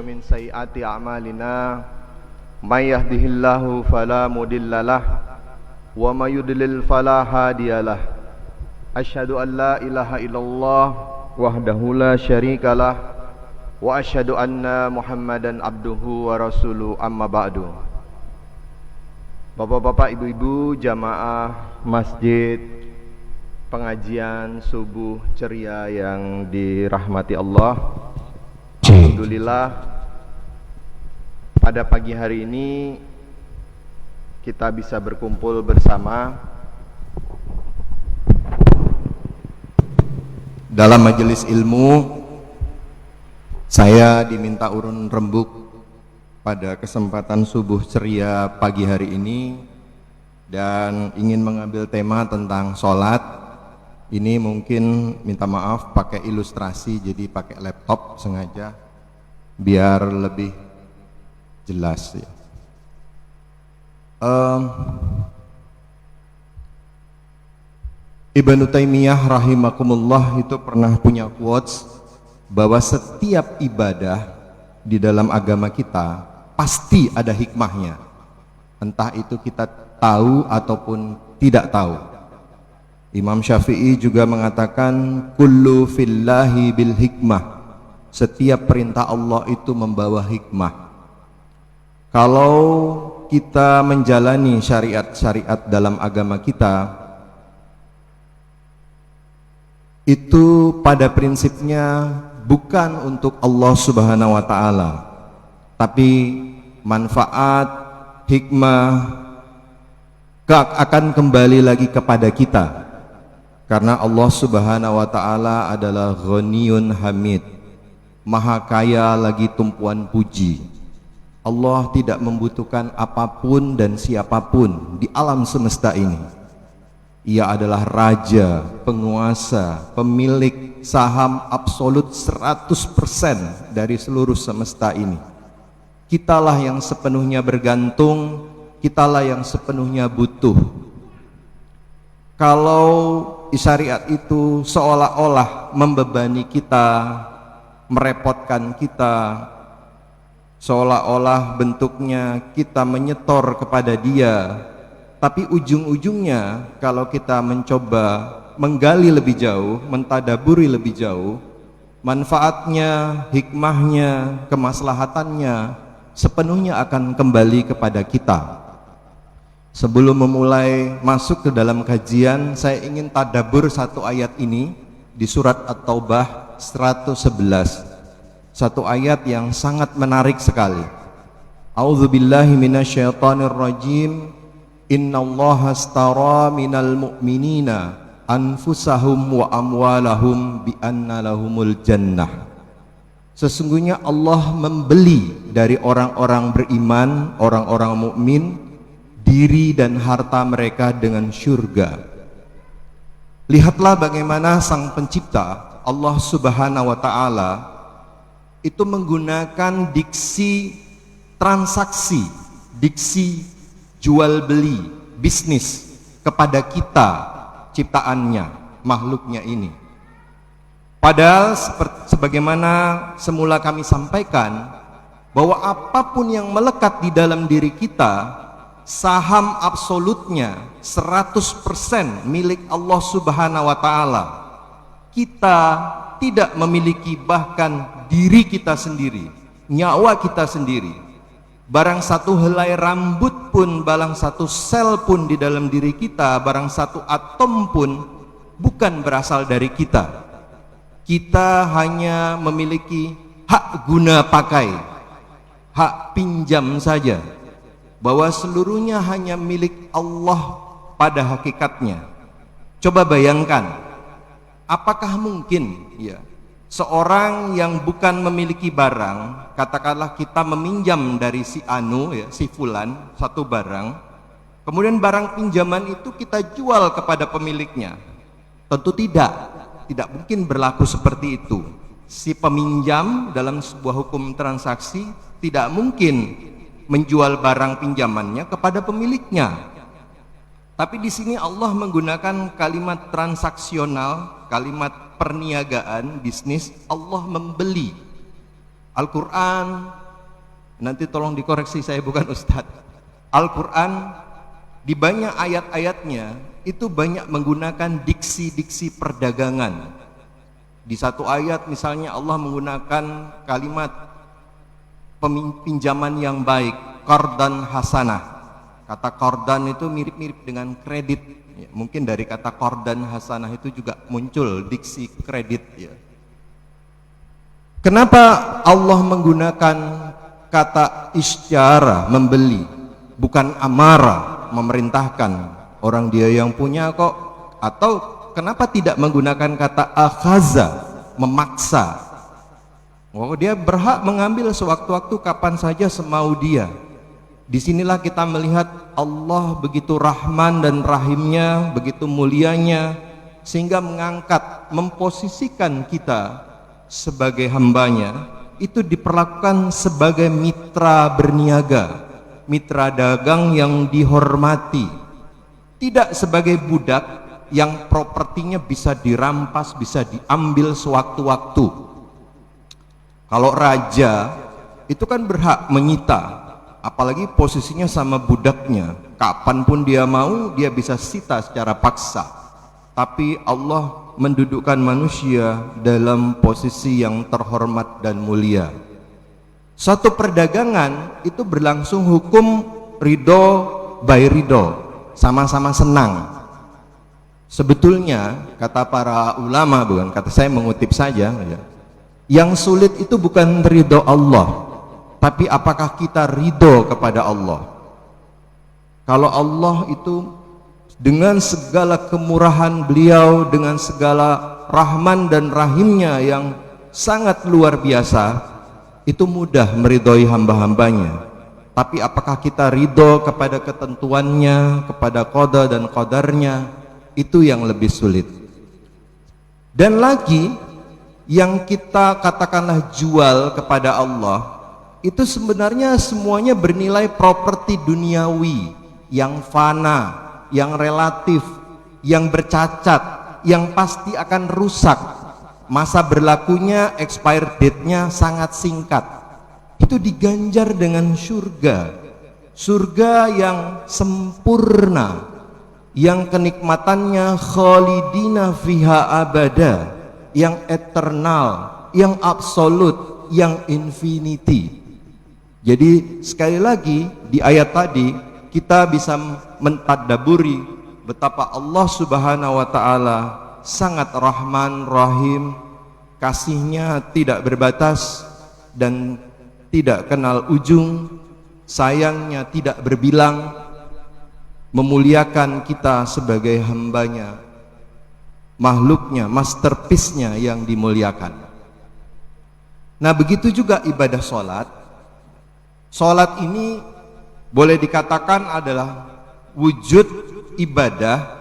ومن سيئات أعمالنا من يهده الله فلا مضل له ومن يضلل فلا هادي له أشهد أن لا إله إلا الله وحده لا شريك له وأشهد أن محمدا عبده ورسوله أما بعد. Bapak-bapak, ibu-ibu, jamaah masjid pengajian subuh ceria yang dirahmati Allah. Alhamdulillah, pada pagi hari ini kita bisa berkumpul bersama dalam majelis ilmu. Saya diminta urun rembuk pada kesempatan subuh ceria pagi hari ini dan ingin mengambil tema tentang sholat. Ini mungkin minta maaf pakai ilustrasi, jadi pakai laptop sengaja biar lebih jelas ya. Ibnu Taimiyah rahimakumullah itu pernah punya quotes bahwa setiap ibadah di dalam agama kita pasti ada hikmahnya, entah itu kita tahu ataupun tidak tahu. Imam Syafi'i juga mengatakan kullu fillahi bil hikmah, setiap perintah Allah itu membawa hikmah. Kalau kita menjalani syariat-syariat dalam agama kita, itu pada prinsipnya bukan untuk Allah Subhanahu wa ta'ala, tapi manfaat, hikmah akan kembali lagi kepada kita, karena Allah Subhanahu wa ta'ala adalah Ghaniyun Hamid, maha kaya lagi tumpuan puji. Allah tidak membutuhkan apapun dan siapapun di alam semesta ini. Ia adalah raja, penguasa, pemilik saham absolut 100% dari seluruh semesta ini. Kitalah yang sepenuhnya bergantung, kitalah yang sepenuhnya butuh. Kalau syariat itu seolah-olah membebani kita, merepotkan kita, seolah-olah bentuknya kita menyetor kepada dia, tapi ujung-ujungnya kalau kita mencoba menggali lebih jauh, mentadaburi lebih jauh, manfaatnya, hikmahnya, kemaslahatannya sepenuhnya akan kembali kepada kita. Sebelum memulai masuk ke dalam kajian, saya ingin tadabbur satu ayat ini di surat At-Taubah 111. Satu ayat yang sangat menarik sekali. A'udzubillahi minasyaitonirrajim. Innallaha astara minal mu'minina anfusahum wa amwalahum bi anna lahumul jannah. Sesungguhnya Allah membeli dari orang-orang beriman, orang-orang mukmin, diri dan harta mereka dengan syurga. Lihatlah bagaimana Sang Pencipta Allah Subhanahu wa ta'ala itu menggunakan diksi transaksi, diksi jual beli, bisnis kepada kita, ciptaannya, makhluknya ini. Padahal sebagaimana semula kami sampaikan, bahwa apapun yang melekat di dalam diri kita, saham absolutnya 100% milik Allah Subhanahu wa ta'ala. Kita tidak memiliki bahkan diri kita sendiri, nyawa kita sendiri. Barang satu helai rambut pun, barang satu sel pun di dalam diri kita, barang satu atom pun bukan berasal dari kita. Kita hanya memiliki hak guna pakai, hak pinjam saja, bahwa seluruhnya hanya milik Allah pada hakikatnya. Coba bayangkan, apakah mungkin ya seorang yang bukan memiliki barang, katakanlah kita meminjam dari si Anu ya, si Fulan satu barang, kemudian barang pinjaman itu kita jual kepada pemiliknya? Tentu tidak mungkin berlaku seperti itu. Si peminjam dalam sebuah hukum transaksi tidak mungkin menjual barang pinjamannya kepada pemiliknya. Tapi di sini Allah menggunakan kalimat transaksional, kalimat perniagaan, bisnis. Allah membeli Al-Quran, nanti tolong dikoreksi, saya bukan ustadz. Al-Quran di banyak ayat-ayatnya itu banyak menggunakan diksi-diksi perdagangan. Di satu ayat misalnya Allah menggunakan kalimat pinjaman yang baik, qardan hasanah. Kata qardan itu mirip-mirip dengan kredit. Ya, mungkin dari kata qardan hasanah itu juga muncul diksi kredit. Ya. Kenapa Allah menggunakan kata isyara, membeli, bukan amara, memerintahkan orang dia yang punya kok? Atau kenapa tidak menggunakan kata akhaza, memaksa? Oh, dia berhak mengambil sewaktu-waktu kapan saja semau dia. Disinilah kita melihat Allah begitu rahman dan rahimnya, begitu mulianya, sehingga mengangkat, memposisikan kita sebagai hambanya, itu diperlakukan sebagai mitra berniaga, mitra dagang yang dihormati, tidak sebagai budak yang propertinya bisa dirampas, bisa diambil sewaktu-waktu. Kalau raja itu kan berhak menyita, apalagi posisinya sama budaknya, kapanpun dia mau dia bisa sita secara paksa. Tapi Allah mendudukkan manusia dalam posisi yang terhormat dan mulia. Suatu perdagangan itu berlangsung hukum ridho by ridho, sama-sama senang. Sebetulnya kata para ulama, bukan kata saya, mengutip saja ya, yang sulit itu bukan ridho Allah, tapi apakah kita ridho kepada Allah. Kalau Allah itu dengan segala kemurahan beliau, dengan segala rahman dan rahimnya yang sangat luar biasa, itu mudah meridhoi hamba-hambanya. Tapi apakah kita ridho kepada ketentuannya, kepada qada dan qadarnya, itu yang lebih sulit. Dan lagi, yang kita katakanlah jual kepada Allah, itu sebenarnya semuanya bernilai properti duniawi yang fana, yang relatif, yang bercacat, yang pasti akan rusak. Masa berlakunya, expire date-nya sangat singkat. Itu diganjar dengan surga. Surga yang sempurna, yang kenikmatannya khalidina fiha abada, yang eternal, yang absolut, yang infinity. Jadi sekali lagi di ayat tadi kita bisa mentadaburi betapa Allah Subhanahu wa taala sangat rahman rahim, kasihnya tidak berbatas dan tidak kenal ujung, sayangnya tidak berbilang, memuliakan kita sebagai hambanya, makhluknya, masterpiece-nya yang dimuliakan. Nah, begitu juga ibadah sholat. Sholat ini boleh dikatakan adalah wujud ibadah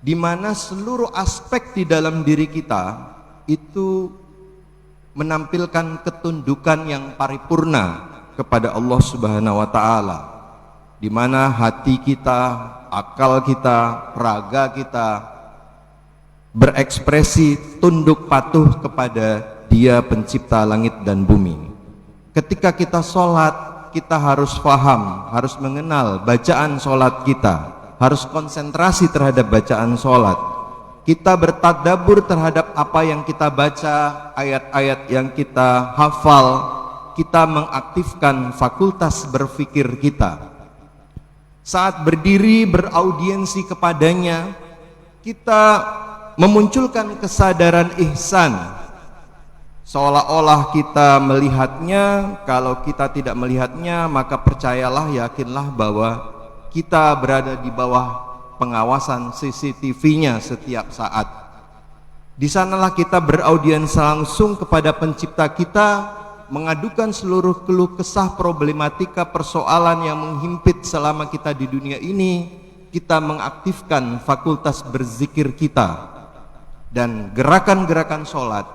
di mana seluruh aspek di dalam diri kita itu menampilkan ketundukan yang paripurna kepada Allah Subhanahu wa taala, di mana hati kita, akal kita, raga kita berekspresi tunduk patuh kepada Dia pencipta langit dan bumi. Ketika kita sholat, kita harus paham, harus mengenal bacaan sholat kita, harus konsentrasi terhadap bacaan sholat. Kita bertadabbur terhadap apa yang kita baca, ayat-ayat yang kita hafal. Kita mengaktifkan fakultas berpikir kita. Saat berdiri beraudiensi kepadanya, kita memunculkan kesadaran ihsan, seolah-olah kita melihatnya. Kalau kita tidak melihatnya, maka percayalah, yakinlah bahwa kita berada di bawah pengawasan CCTV-nya setiap saat. Di sanalah kita beraudiens langsung kepada pencipta kita, mengadukan seluruh keluh kesah, problematika, persoalan yang menghimpit selama kita di dunia ini. Kita mengaktifkan fakultas berzikir kita, dan gerakan-gerakan sholat,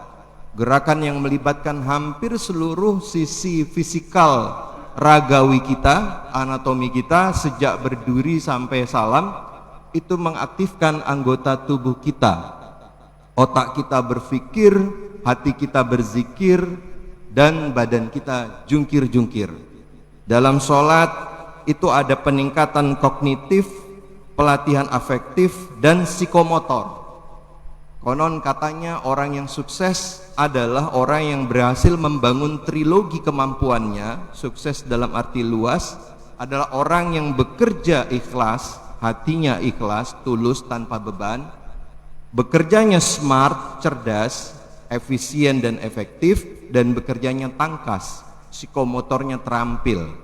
gerakan yang melibatkan hampir seluruh sisi fisikal ragawi kita, anatomi kita, sejak berdiri sampai salam, itu mengaktifkan anggota tubuh kita. Otak kita berpikir, hati kita berzikir, dan badan kita jungkir-jungkir. Dalam sholat itu ada peningkatan kognitif, pelatihan afektif, dan psikomotor. Konon katanya orang yang sukses adalah orang yang berhasil membangun trilogi kemampuannya. Sukses dalam arti luas adalah orang yang bekerja ikhlas, hatinya ikhlas, tulus, tanpa beban, bekerjanya smart, cerdas, efisien dan efektif, dan bekerjanya tangkas, psikomotornya terampil.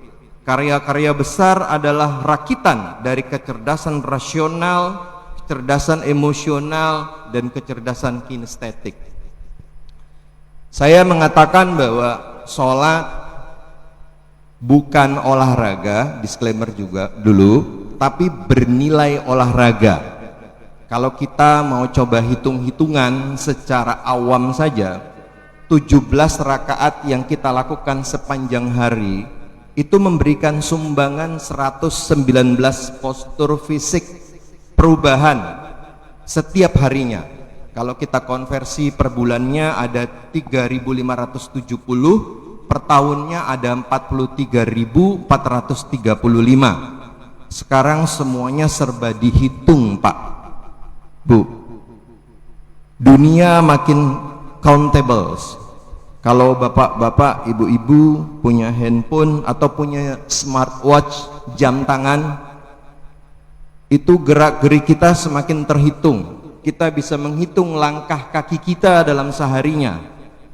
Karya-karya besar adalah rakitan dari kecerdasan rasional, kecerdasan emosional, dan kecerdasan kinestetik. Saya mengatakan bahwa sholat bukan olahraga, disclaimer juga dulu, tapi bernilai olahraga. Kalau kita mau coba hitung-hitungan secara awam saja, 17 rakaat yang kita lakukan sepanjang hari itu memberikan sumbangan 119 postur fisik perubahan setiap harinya. Kalau kita konversi per bulannya ada 3.570, per tahunnya ada 43.435. Sekarang semuanya serba dihitung, Pak, Bu. Dunia makin countables. Kalau bapak-bapak, ibu-ibu punya handphone atau punya smartwatch, jam tangan, itu gerak-gerik kita semakin terhitung. Kita bisa menghitung langkah kaki kita dalam seharinya.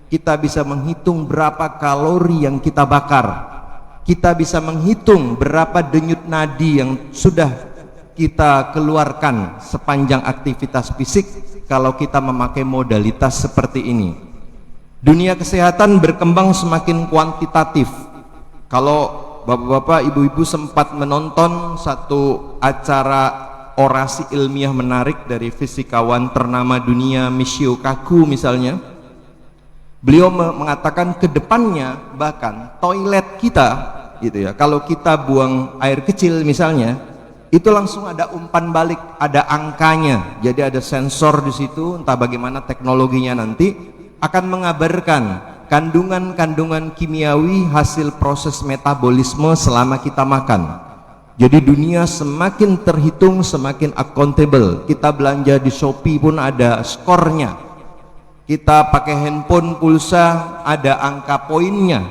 Kita bisa menghitung berapa kalori yang kita bakar. Kita bisa menghitung berapa denyut nadi yang sudah kita keluarkan sepanjang aktivitas fisik kalau kita memakai modalitas seperti ini. Dunia kesehatan berkembang semakin kuantitatif. Kalau bapak-bapak, ibu-ibu sempat menonton satu acara orasi ilmiah menarik dari fisikawan ternama dunia Michio Kaku misalnya, beliau mengatakan ke depannya bahkan toilet kita gitu ya, kalau kita buang air kecil misalnya, itu langsung ada umpan balik, ada angkanya. Jadi ada sensor di situ, entah bagaimana teknologinya nanti, akan mengabarkan kandungan-kandungan kimiawi hasil proses metabolisme selama kita makan. Jadi dunia semakin terhitung, semakin accountable. Kita belanja di Shopee pun ada skornya. Kita pakai handphone pulsa, ada angka poinnya.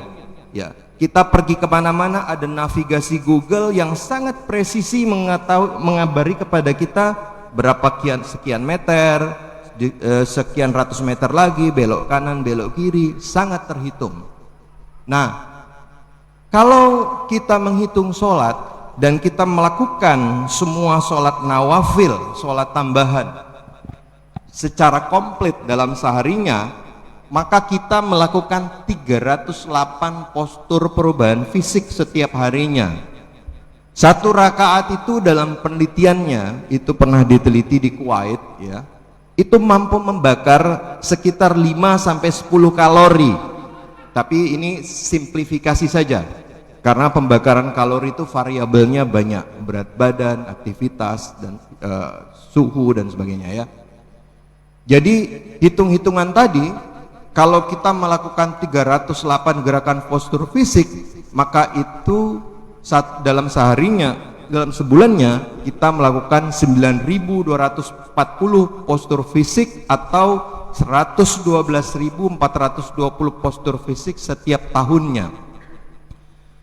Ya, kita pergi kemana-mana ada navigasi Google yang sangat presisi mengabari kepada kita berapa sekian meter, sekian ratus meter lagi, belok kanan, belok kiri, sangat terhitung. Nah, kalau kita menghitung sholat dan kita melakukan semua sholat nawafil, sholat tambahan secara komplit dalam seharinya, maka kita melakukan 308 postur perubahan fisik setiap harinya. Satu rakaat itu dalam penelitiannya, itu pernah diteliti di Kuwait ya, itu mampu membakar sekitar 5-10 kalori. Tapi ini simplifikasi saja, karena pembakaran kalori itu variabelnya banyak, berat badan, aktivitas, dan suhu dan sebagainya ya. Jadi hitung-hitungan tadi, kalau kita melakukan 308 gerakan postur fisik, maka itu dalam seharinya, dalam sebulannya kita melakukan 9.240 postur fisik atau 112.420 postur fisik setiap tahunnya.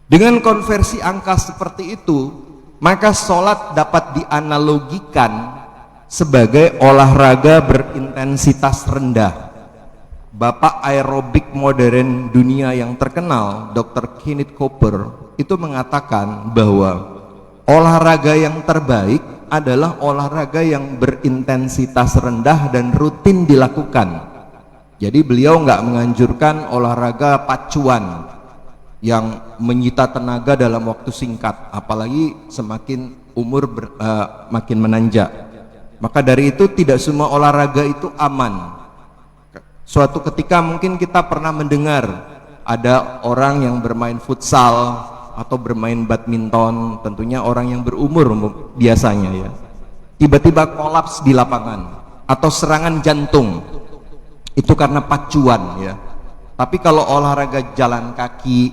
Dengan konversi angka seperti itu, maka sholat dapat dianalogikan sebagai olahraga berintensitas rendah. Bapak aerobik modern dunia yang terkenal, Dr. Kenneth Cooper, itu mengatakan bahwa olahraga yang terbaik adalah olahraga yang berintensitas rendah dan rutin dilakukan. Jadi beliau nggak menganjurkan olahraga pacuan yang menyita tenaga dalam waktu singkat, apalagi semakin umur makin menanjak. Maka dari itu tidak semua olahraga itu aman. Suatu ketika mungkin kita pernah mendengar ada orang yang bermain futsal atau bermain badminton, tentunya orang yang berumur biasanya ya, tiba-tiba kolaps di lapangan atau serangan jantung, itu karena pacuan ya. Tapi kalau olahraga jalan kaki,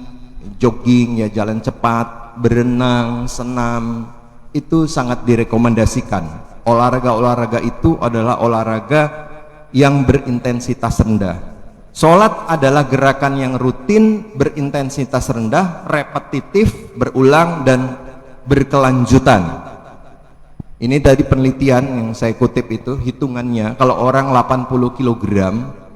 jogging ya, jalan cepat, berenang, senam, itu sangat direkomendasikan. Olahraga-olahraga itu adalah olahraga yang berintensitas rendah. Sholat adalah gerakan yang rutin, berintensitas rendah, repetitif, berulang dan berkelanjutan. Ini dari penelitian yang saya kutip itu, hitungannya kalau orang 80 kg,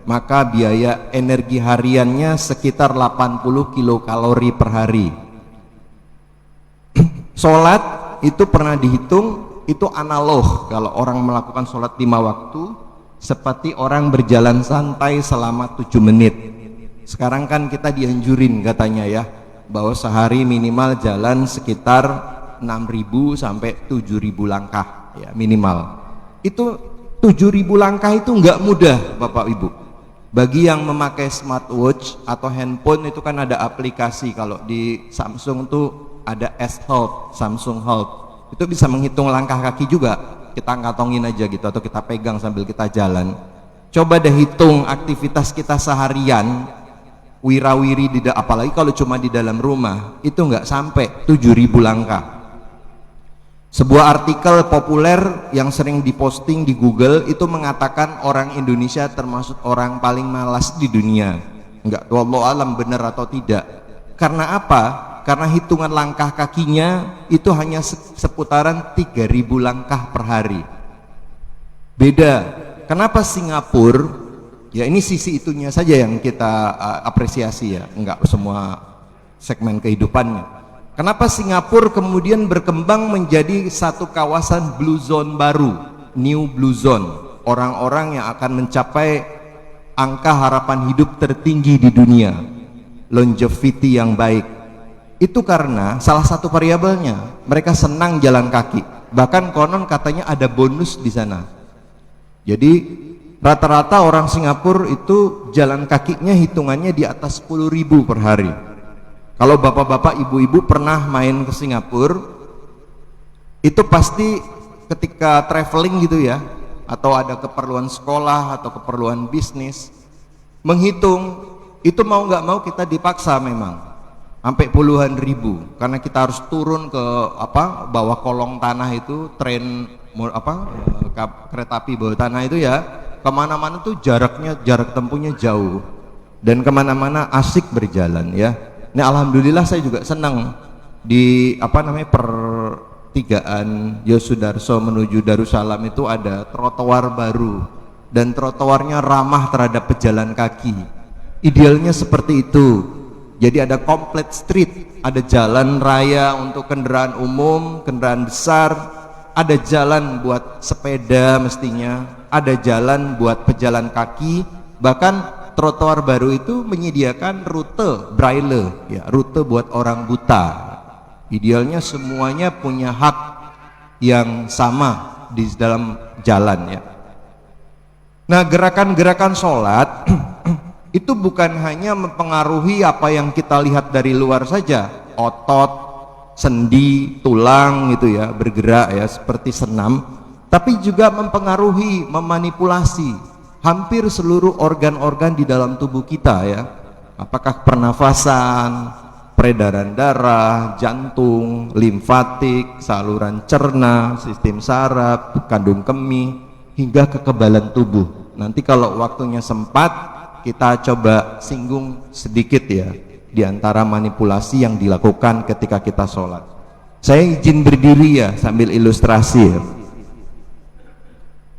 maka biaya energi hariannya sekitar 80 kilokalori per hari. Sholat itu pernah dihitung, itu analog kalau orang melakukan sholat 5 waktu seperti orang berjalan santai selama 7 menit. Sekarang kan kita dianjurin katanya ya, bahwa sehari minimal jalan sekitar 6.000 sampai 7.000 langkah ya minimal. Itu 7.000 langkah itu nggak mudah Bapak Ibu. Bagi yang memakai smartwatch atau handphone itu kan ada aplikasi, kalau di Samsung tuh ada S-Health, Samsung Health, itu bisa menghitung langkah kaki juga, kita ngantongin aja gitu atau kita pegang sambil kita jalan. Coba deh hitung aktivitas kita seharian, wirawiri, apalagi kalau cuma di dalam rumah, itu nggak sampai 7.000 langkah. Sebuah artikel populer yang sering diposting di Google itu mengatakan orang Indonesia termasuk orang paling malas di dunia. Enggak, wallahu alam benar atau tidak. Karena apa? Karena hitungan langkah kakinya itu hanya seputaran 3.000 langkah per hari. Beda. Kenapa Singapura? Ya ini sisi itunya saja yang kita apresiasi ya, enggak semua segmen kehidupannya. Kenapa Singapura kemudian berkembang menjadi satu kawasan blue zone baru, new blue zone, orang-orang yang akan mencapai angka harapan hidup tertinggi di dunia, longevity yang baik. Itu karena salah satu variabelnya mereka senang jalan kaki, bahkan konon katanya ada bonus di sana. Jadi rata-rata orang Singapura itu jalan kakinya hitungannya di atas 10.000 per hari. Kalau bapak-bapak, ibu-ibu pernah main ke Singapura, itu pasti ketika traveling gitu ya, atau ada keperluan sekolah atau keperluan bisnis, menghitung itu mau nggak mau kita dipaksa memang sampai puluhan ribu, karena kita harus turun ke bawah kolong tanah itu, kereta api bawah tanah itu ya, kemana-mana tuh jarak tempuhnya jauh, dan kemana-mana asik berjalan ya. Ini alhamdulillah saya juga senang di pertigaan Yosudarso menuju Darussalam itu ada trotoar baru, dan trotoarnya ramah terhadap pejalan kaki. Idealnya seperti itu. Jadi ada complete street, ada jalan raya untuk kendaraan umum, kendaraan besar, ada jalan buat sepeda mestinya, ada jalan buat pejalan kaki, bahkan trotoar baru itu menyediakan rute braille ya, rute buat orang buta. Idealnya semuanya punya hak yang sama di dalam jalan ya. Nah, gerakan-gerakan sholat itu bukan hanya mempengaruhi apa yang kita lihat dari luar saja, otot, sendi, tulang gitu ya, bergerak ya seperti senam, tapi juga mempengaruhi, memanipulasi hampir seluruh organ-organ di dalam tubuh kita ya. Apakah pernafasan, peredaran darah, jantung, limfatik, saluran cerna, sistem saraf, kandung kemih, hingga kekebalan tubuh. Nanti kalau waktunya sempat kita coba singgung sedikit ya di antara manipulasi yang dilakukan ketika kita sholat. Saya izin berdiri ya sambil ilustrasi ya.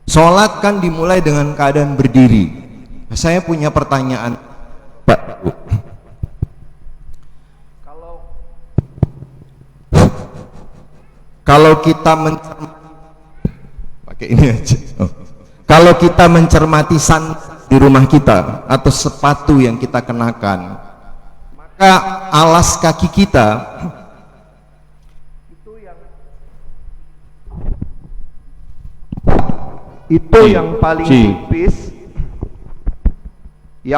Sholat kan dimulai dengan keadaan berdiri. Saya punya pertanyaan, Pak. Kalau kita pakai ini aja. Kalau kita mencermati di rumah kita atau sepatu yang kita kenakan, maka alas kaki kita itu yang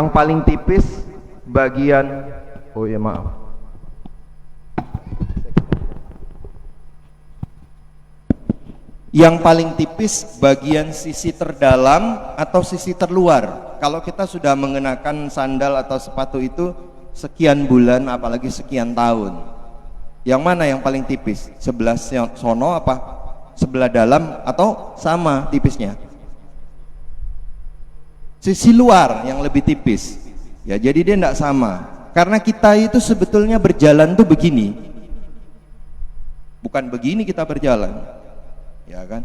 paling tipis bagian, oh ya maaf, Yang paling tipis bagian sisi terdalam atau sisi terluar. Kalau kita sudah mengenakan sandal atau sepatu itu sekian bulan, apalagi sekian tahun, yang mana yang paling tipis? Sebelah sono apa sebelah dalam atau sama tipisnya? Sisi luar yang lebih tipis. Ya, jadi dia tidak sama. Karena kita itu sebetulnya berjalan tuh begini, bukan begini kita berjalan. Ya kan,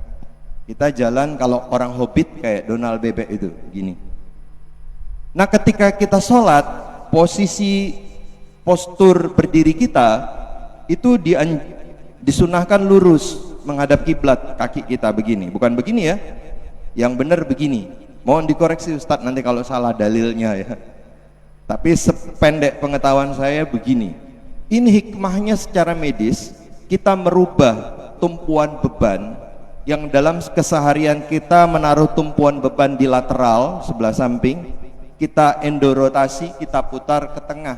kita jalan kalau orang hobbit kayak Donald Bebek itu gini. Nah, ketika kita sholat, postur berdiri kita itu disunahkan lurus menghadap kiblat, kaki kita begini, bukan begini ya, yang benar begini. Mohon dikoreksi Ustadz nanti kalau salah dalilnya ya, tapi sependek pengetahuan saya begini. Ini hikmahnya secara medis, kita merubah tumpuan beban yang dalam keseharian kita menaruh tumpuan beban di lateral sebelah samping, kita endorotasi, kita putar ke tengah.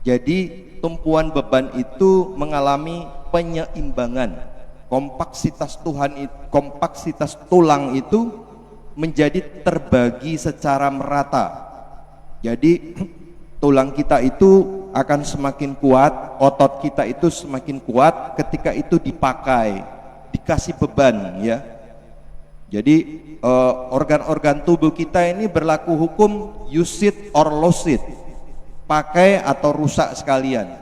Jadi tumpuan beban itu mengalami penyeimbangan. Kompaksitas tulang itu menjadi terbagi secara merata. Jadi tulang kita itu akan semakin kuat, otot kita itu semakin kuat ketika itu dipakai, dikasih beban ya. Jadi organ-organ tubuh kita ini berlaku hukum use it or lose it, pakai atau rusak sekalian.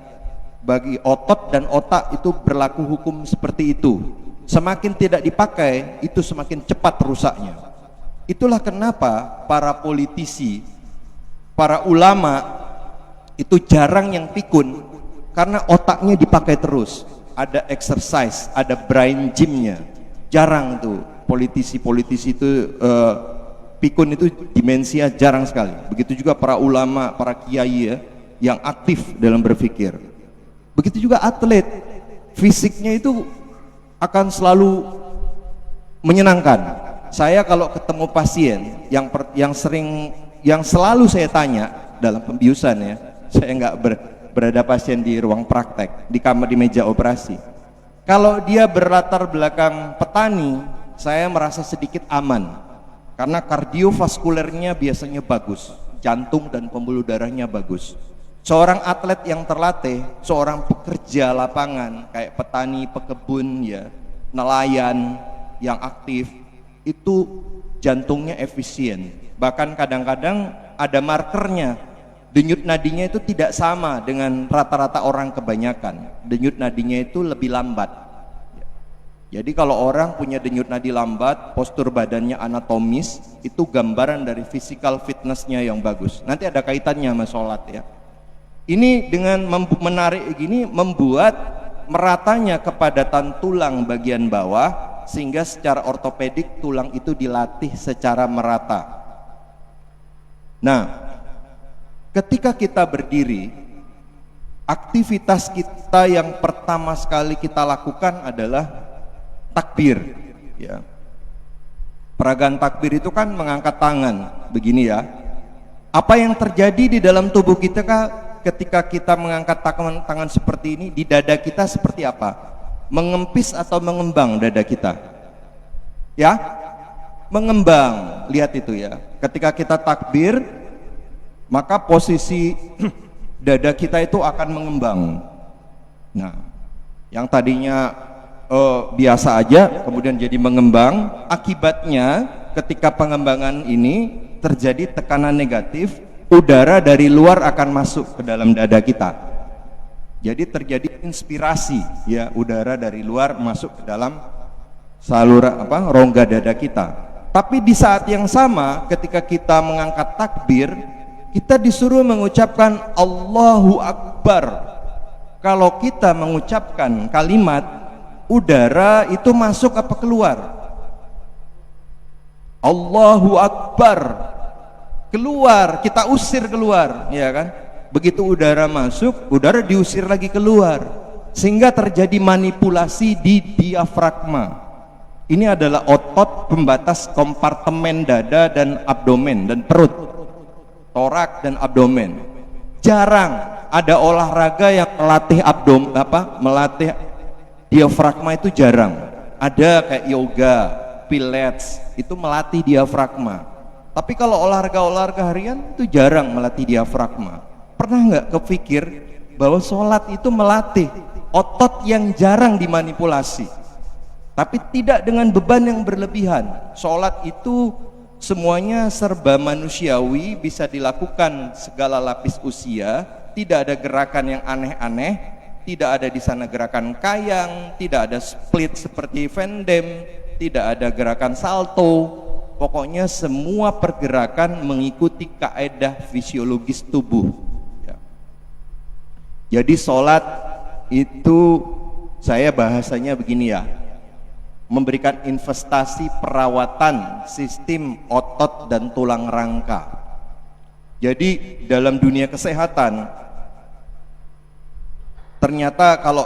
Bagi otot dan otak itu berlaku hukum seperti itu. Semakin tidak dipakai itu semakin cepat rusaknya. Itulah kenapa para politisi, para ulama itu jarang yang pikun, karena otaknya dipakai terus. Ada exercise, ada brain gymnya. Jarang tuh politisi-politisi itu pikun, itu dimensia jarang sekali. Begitu juga para ulama, para kiai ya, yang aktif dalam berpikir. Begitu juga atlet, fisiknya itu akan selalu menyenangkan. Saya kalau ketemu pasien yang selalu saya tanya dalam pembiusan ya, saya nggak berada pasien di ruang praktek, di kamar, di meja operasi. Kalau dia berlatar belakang petani, saya merasa sedikit aman karena kardiovaskulernya biasanya bagus, jantung dan pembuluh darahnya bagus. Seorang atlet yang terlatih, seorang pekerja lapangan kayak petani, pekebun ya, nelayan yang aktif, itu jantungnya efisien. Bahkan kadang-kadang ada markernya. Denyut nadinya itu tidak sama dengan rata-rata orang kebanyakan. Denyut nadinya itu lebih lambat. Jadi kalau orang punya denyut nadi lambat, postur badannya anatomis, itu gambaran dari physical fitnessnya yang bagus. Nanti ada kaitannya sama sholat ya. Ini dengan menarik gini membuat meratanya kepadatan tulang bagian bawah, sehingga secara ortopedik tulang itu dilatih secara merata. Nah, ketika kita berdiri, aktivitas kita yang pertama sekali kita lakukan adalah takbir ya. Peragaan takbir itu kan mengangkat tangan begini ya. Apa yang terjadi di dalam tubuh kita ketika kita mengangkat tangan seperti ini? Di dada kita seperti apa? Mengempis atau mengembang dada kita? Ya, mengembang. Lihat itu ya. Ketika kita takbir, maka posisi dada kita itu akan mengembang. Nah, yang tadinya biasa aja kemudian jadi mengembang. Akibatnya ketika pengembangan ini terjadi tekanan negatif, udara dari luar akan masuk ke dalam dada kita. Jadi terjadi inspirasi ya, udara dari luar masuk ke dalam saluran rongga dada kita. Tapi di saat yang sama ketika kita mengangkat takbir, kita disuruh mengucapkan Allahu Akbar. Kalau kita mengucapkan kalimat, udara itu masuk apa keluar? Allahu Akbar, keluar, kita usir keluar, ya kan? Begitu udara masuk, udara diusir lagi keluar, sehingga terjadi manipulasi di diafragma. Ini adalah otot pembatas kompartemen dada dan abdomen dan perut, torak dan abdomen. Jarang ada olahraga yang melatih melatih diafragma, itu jarang. Ada kayak yoga, pilates, itu melatih diafragma. Tapi kalau olahraga-olahraga harian itu jarang melatih diafragma. Pernah nggak kepikir bahwa sholat itu melatih otot yang jarang dimanipulasi, tapi tidak dengan beban yang berlebihan. Sholat itu semuanya serba manusiawi, bisa dilakukan segala lapis usia, tidak ada gerakan yang aneh-aneh, tidak ada di sana gerakan kayang, tidak ada split seperti Van Damme, tidak ada gerakan salto. Pokoknya semua pergerakan mengikuti kaedah fisiologis tubuh. Ya. Jadi sholat itu saya bahasanya begini ya, memberikan investasi perawatan sistem otot dan tulang rangka. Jadi dalam dunia kesehatan ternyata kalau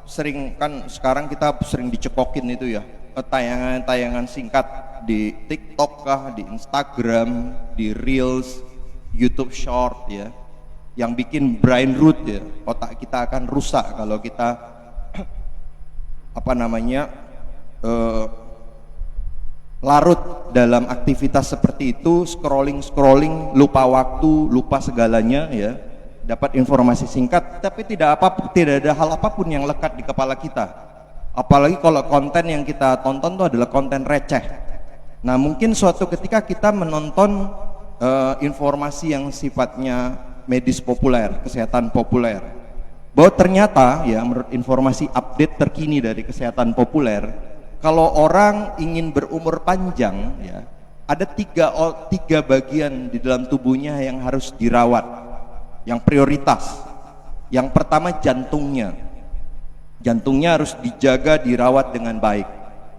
sering kan sekarang kita sering dicekokin itu ya, tayangan-tayangan singkat di TikTok kah, di Instagram, di Reels, YouTube Short ya, yang bikin brain root ya, otak kita akan rusak kalau kita larut dalam aktivitas seperti itu, scrolling, lupa waktu, lupa segalanya ya, dapat informasi singkat tapi tidak ada hal apapun yang lekat di kepala kita. Apalagi kalau konten yang kita tonton itu adalah konten receh. Nah, mungkin suatu ketika kita menonton informasi yang sifatnya medis populer, kesehatan populer, bahwa ternyata ya menurut informasi update terkini dari kesehatan populer, kalau orang ingin berumur panjang ya, ada tiga bagian di dalam tubuhnya yang harus dirawat, yang prioritas. Yang pertama jantungnya harus dijaga, dirawat dengan baik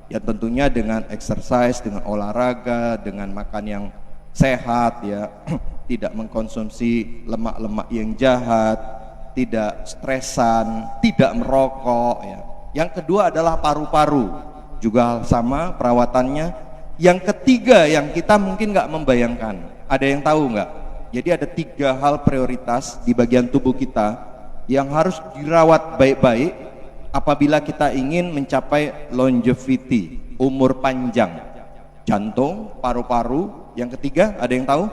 ya, tentunya dengan exercise, dengan olahraga, dengan makan yang sehat ya, tidak mengkonsumsi lemak-lemak yang jahat, tidak stresan, tidak merokok ya. Yang kedua adalah paru-paru, juga sama perawatannya. Yang ketiga yang kita mungkin nggak membayangkan, ada yang tahu nggak? Jadi ada 3 hal prioritas di bagian tubuh kita yang harus dirawat baik-baik apabila kita ingin mencapai longevity, umur panjang. Jantung, paru-paru, yang ketiga ada yang tahu?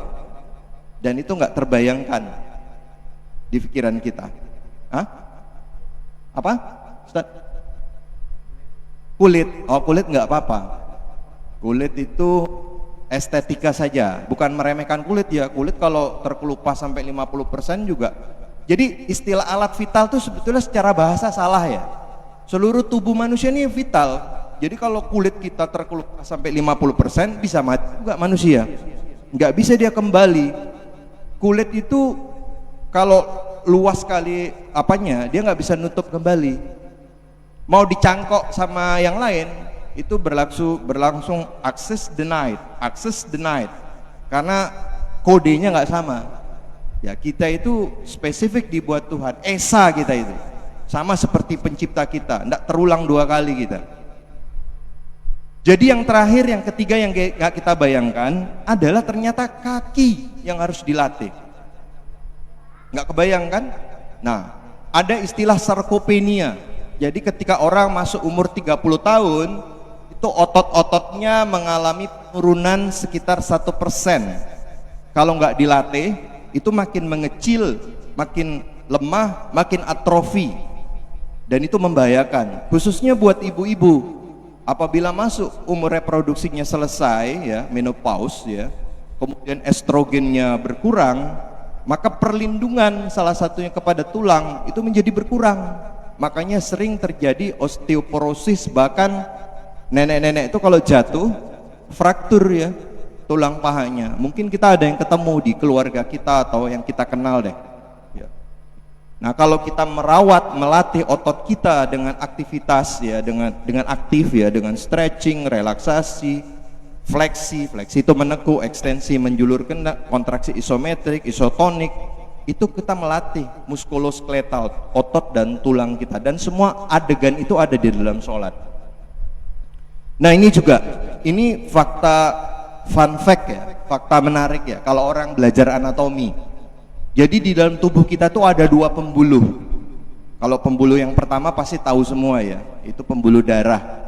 Dan itu nggak terbayangkan di pikiran kita. Hah? Apa? Ustaz? Kulit. Oh, kulit nggak apa-apa. Kulit itu estetika saja, bukan meremehkan kulit ya. Kulit kalau terkelupas sampai 50% juga. Jadi istilah alat vital itu sebetulnya secara bahasa salah ya. Seluruh tubuh manusia ini vital. Jadi kalau kulit kita terkelupas sampai 50% bisa mati juga manusia. Nggak bisa dia kembali. Kulit itu kalau luas sekali apanya, dia nggak bisa nutup kembali. Mau dicangkok sama yang lain, itu berlangsung access denied, karena kodenya nggak sama. Ya, kita itu spesifik dibuat Tuhan, esa kita itu sama seperti pencipta kita, tidak terulang 2 kali kita. Jadi yang terakhir, yang ketiga yang gak kita bayangkan adalah ternyata kaki yang harus dilatih. Nggak kebayang kan? Nah, ada istilah sarkopenia. Jadi ketika orang masuk umur 30 tahun, itu otot-ototnya mengalami penurunan sekitar 1%. Kalau nggak dilatih, itu makin mengecil, makin lemah, makin atrofi. Dan itu membahayakan, khususnya buat ibu-ibu. Apabila masuk umur reproduksinya selesai ya, menopause ya, kemudian estrogennya berkurang, maka perlindungan salah satunya kepada tulang itu menjadi berkurang. Makanya sering terjadi osteoporosis, bahkan nenek-nenek itu kalau jatuh fraktur ya tulang pahanya. Mungkin kita ada yang ketemu di keluarga kita atau yang kita kenal deh ya. Nah, kalau kita melatih otot kita dengan aktivitas ya, dengan aktif ya, dengan stretching, relaksasi, fleksi itu menekuk, ekstensi menjulurkan, kontraksi isometrik, isotonik, itu kita melatih muskuloskeletal, otot dan tulang kita, dan semua adegan itu ada di dalam sholat. Nah, ini fakta, fun fact ya, fakta menarik ya kalau orang belajar anatomi. Jadi di dalam tubuh kita tuh ada 2 pembuluh. Kalau pembuluh yang pertama pasti tahu semua ya, itu pembuluh darah.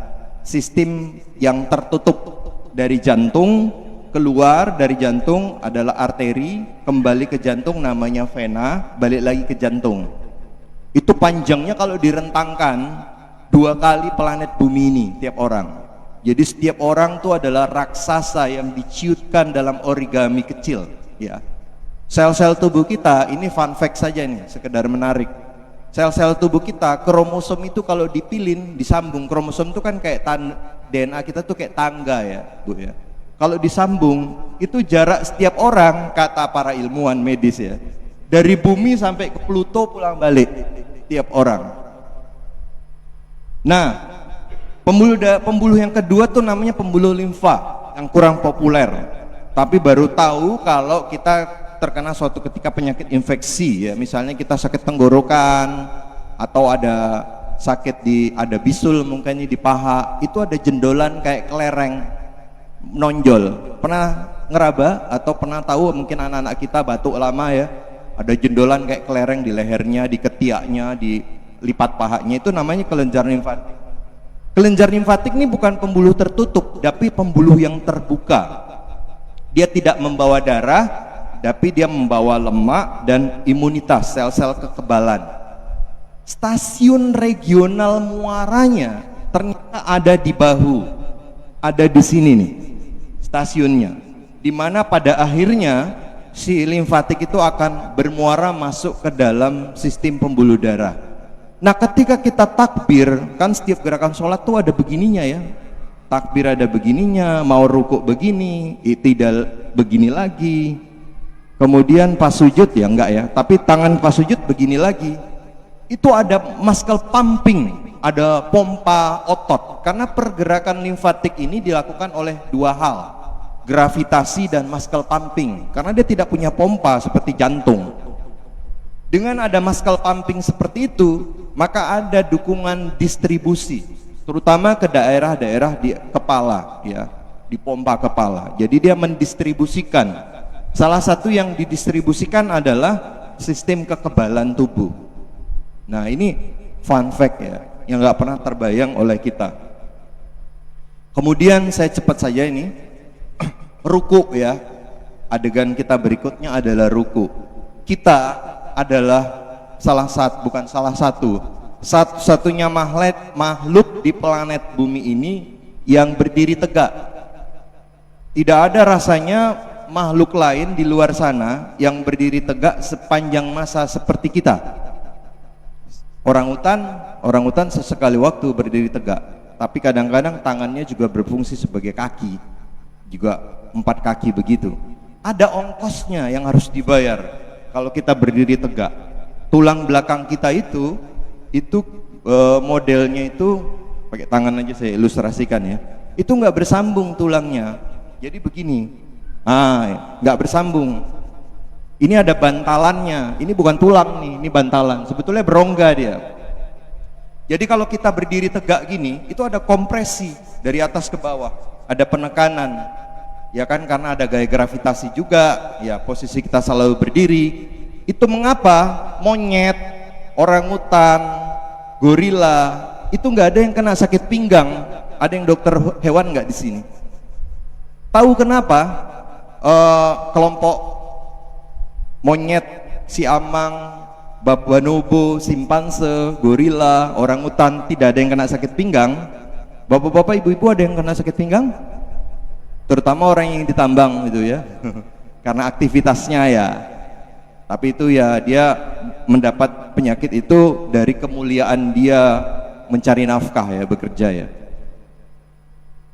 sistem yang tertutup dari jantung, keluar dari jantung adalah arteri, kembali ke jantung namanya vena, balik lagi ke jantung. Itu panjangnya kalau direntangkan 2 kali planet bumi ini tiap orang. Jadi setiap orang itu adalah raksasa yang diciutkan dalam origami kecil, ya. Sel-sel tubuh kita, ini fun fact saja nih, sekedar menarik. Sel-sel tubuh kita, kromosom itu kalau dipilin, disambung, kromosom itu kan kayak DNA kita tuh kayak tangga ya, Bu ya. Kalau disambung, itu jarak setiap orang, kata para ilmuwan medis ya, dari bumi sampai ke Pluto pulang balik tiap orang. Nah, pembuluh yang kedua tuh namanya pembuluh limfa, yang kurang populer. Tapi baru tahu kalau kita terkena suatu ketika penyakit infeksi ya, misalnya kita sakit tenggorokan atau ada sakit ada bisul mungkin di paha, itu ada jendolan kayak kelereng nonjol. Pernah ngeraba atau pernah tahu mungkin anak-anak kita batuk lama ya, ada jendolan kayak kelereng di lehernya, di ketiaknya, di lipat pahanya, itu namanya kelenjar limfatik. Kelenjar limfatik ini bukan pembuluh tertutup, tapi pembuluh yang terbuka. Dia tidak membawa darah, tapi dia membawa lemak dan imunitas, sel-sel kekebalan. Stasiun regional muaranya ternyata ada di bahu, ada di sini nih stasiunnya, dimana pada akhirnya si limfatik itu akan bermuara masuk ke dalam sistem pembuluh darah. Nah, ketika kita takbir, kan setiap gerakan sholat tuh ada begininya ya. Takbir ada begininya, mau rukuk begini, i'tidal begini lagi. Kemudian pas sujud ya enggak ya, tapi tangan pas sujud begini lagi. Itu ada muscle pumping, ada pompa otot. Karena pergerakan limfatik ini dilakukan oleh 2 hal, gravitasi dan muscle pumping. Karena dia tidak punya pompa seperti jantung. Dengan ada muscle pumping seperti itu, maka ada dukungan distribusi, terutama ke daerah-daerah di kepala ya, di pompa kepala. Jadi dia mendistribusikan. Salah satu yang didistribusikan adalah sistem kekebalan tubuh. Nah, ini fun fact ya, yang nggak pernah terbayang oleh kita. Kemudian saya cepat saja ini ruku ya. Adegan kita berikutnya adalah ruku. Kita adalah satu-satunya makhluk di planet bumi ini yang berdiri tegak. Tidak ada rasanya makhluk lain di luar sana yang berdiri tegak sepanjang masa seperti kita. Orangutan sesekali waktu berdiri tegak, tapi kadang-kadang tangannya juga berfungsi sebagai kaki, juga 4 kaki begitu. Ada ongkosnya yang harus dibayar. Kalau kita berdiri tegak, tulang belakang kita itu modelnya itu pakai tangan aja saya ilustrasikan ya. Itu nggak bersambung tulangnya, jadi begini. Nggak bersambung. Ini ada bantalannya. Ini bukan tulang nih, ini bantalan. Sebetulnya berongga dia. Jadi kalau kita berdiri tegak gini, itu ada kompresi dari atas ke bawah, ada penekanan. Ya kan, karena ada gaya gravitasi juga ya, posisi kita selalu berdiri. Itu mengapa monyet, orangutan, gorila itu nggak ada yang kena sakit pinggang. Ada yang dokter hewan nggak di sini? Tahu kenapa? Kelompok monyet, siamang, bonobo, simpanse, gorila, orangutan tidak ada yang kena sakit pinggang. Bapak-bapak, ibu-ibu ada yang kena sakit pinggang? Terutama orang yang ditambang itu ya, karena aktivitasnya ya. Tapi itu ya, dia mendapat penyakit itu dari kemuliaan dia mencari nafkah ya, bekerja ya.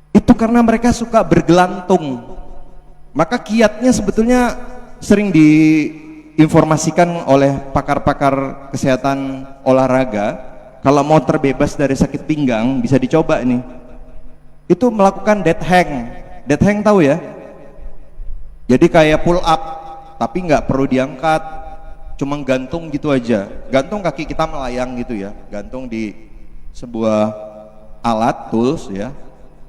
Itu karena mereka suka bergelantung. Maka kiatnya sebetulnya sering diinformasikan oleh pakar-pakar kesehatan olahraga. Kalau mau terbebas dari sakit pinggang, bisa dicoba nih. Itu melakukan dead hang. Dead hang tahu ya? Jadi kayak pull up, tapi nggak perlu diangkat, cuma gantung gitu aja. Gantung kaki kita melayang gitu ya, gantung di sebuah alat tools ya.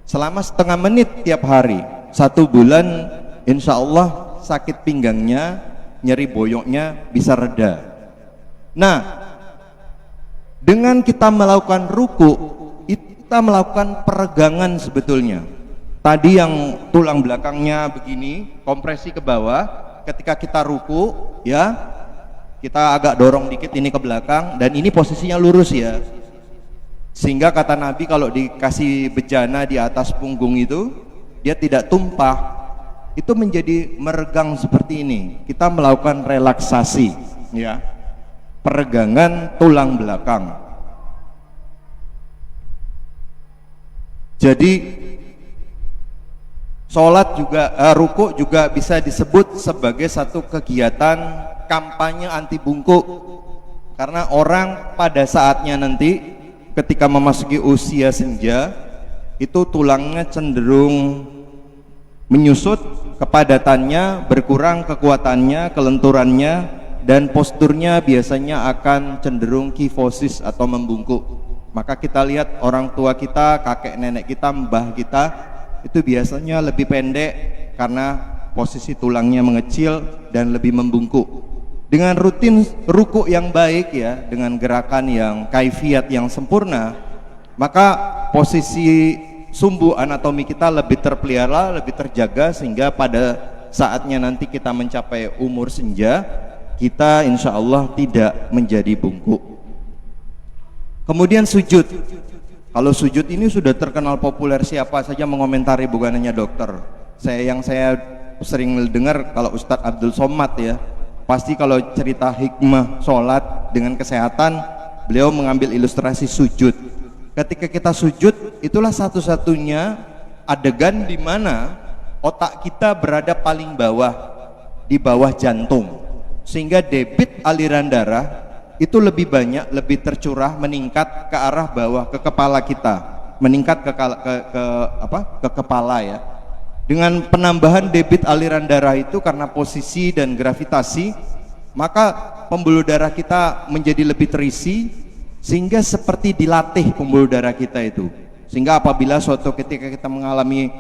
Selama setengah menit tiap hari, 1 bulan, insya Allah sakit pinggangnya, nyeri boyoknya bisa reda. Nah, dengan kita melakukan ruku, kita kita melakukan peregangan sebetulnya. Tadi yang tulang belakangnya begini, kompresi ke bawah, ketika kita ruku ya, kita agak dorong dikit ini ke belakang, dan ini posisinya lurus ya. Sehingga kata Nabi kalau dikasih bejana di atas punggung itu, dia tidak tumpah, itu menjadi meregang seperti ini. Kita melakukan relaksasi ya, peregangan tulang belakang. Jadi sholat juga, ruku juga bisa disebut sebagai satu kegiatan kampanye anti bungkuk, karena orang pada saatnya nanti ketika memasuki usia senja itu tulangnya cenderung menyusut, kepadatannya berkurang, kekuatannya, kelenturannya, dan posturnya biasanya akan cenderung kifosis atau membungkuk. Maka kita lihat orang tua kita, kakek nenek kita, mbah kita itu biasanya lebih pendek karena posisi tulangnya mengecil dan lebih membungkuk. Dengan rutin ruku yang baik ya, dengan gerakan yang kaifiat yang sempurna, maka posisi sumbu anatomi kita lebih terpelihara, lebih terjaga, sehingga pada saatnya nanti kita mencapai umur senja, kita insya Allah tidak menjadi bungkuk. Kemudian sujud. Kalau sujud ini sudah terkenal populer, siapa saja mengomentari, bukan hanya dokter. Yang saya sering dengar kalau Ustadz Abdul Somad ya, pasti kalau cerita hikmah sholat dengan kesehatan, beliau mengambil ilustrasi sujud. Ketika kita sujud, itulah satu-satunya adegan di mana otak kita berada paling bawah, di bawah jantung, sehingga debit aliran darah itu lebih banyak, lebih tercurah, meningkat ke arah bawah, ke kepala kita, meningkat ke kepala ya. Dengan penambahan debit aliran darah itu karena posisi dan gravitasi, maka pembuluh darah kita menjadi lebih terisi, sehingga seperti dilatih pembuluh darah kita itu. Sehingga apabila suatu ketika kita mengalami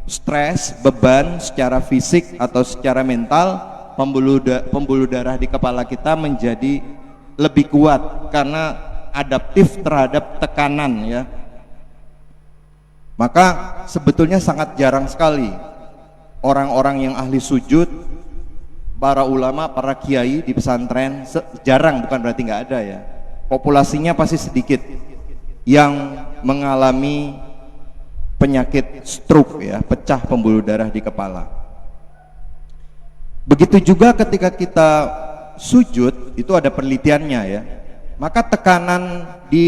stres, beban secara fisik atau secara mental, pembuluh darah di kepala kita menjadi lebih kuat karena adaptif terhadap tekanan ya. Maka sebetulnya sangat jarang sekali orang-orang yang ahli sujud, para ulama, para kiai di pesantren, jarang, bukan berarti nggak ada ya, populasinya pasti sedikit yang mengalami penyakit stroke ya, pecah pembuluh darah di kepala. Begitu juga ketika kita sujud, itu ada penelitiannya ya, maka tekanan di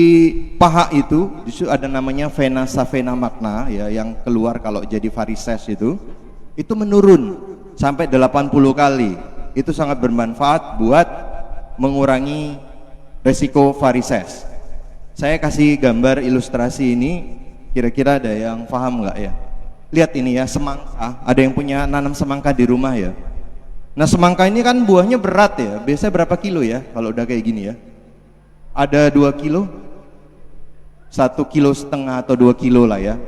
paha itu justru ada namanya vena savena magna ya, yang keluar kalau jadi varises itu menurun sampai 80 kali. Itu sangat bermanfaat buat mengurangi resiko varises. Saya kasih gambar ilustrasi ini, kira-kira ada yang paham nggak ya? Lihat ini ya, semangka. Ada yang punya nanam semangka di rumah ya? Nah, semangka ini kan buahnya berat ya, biasanya berapa kilo ya kalau udah kayak gini ya? Ada 2 kilo, 1,5 kilo atau 2 kilo lah ya.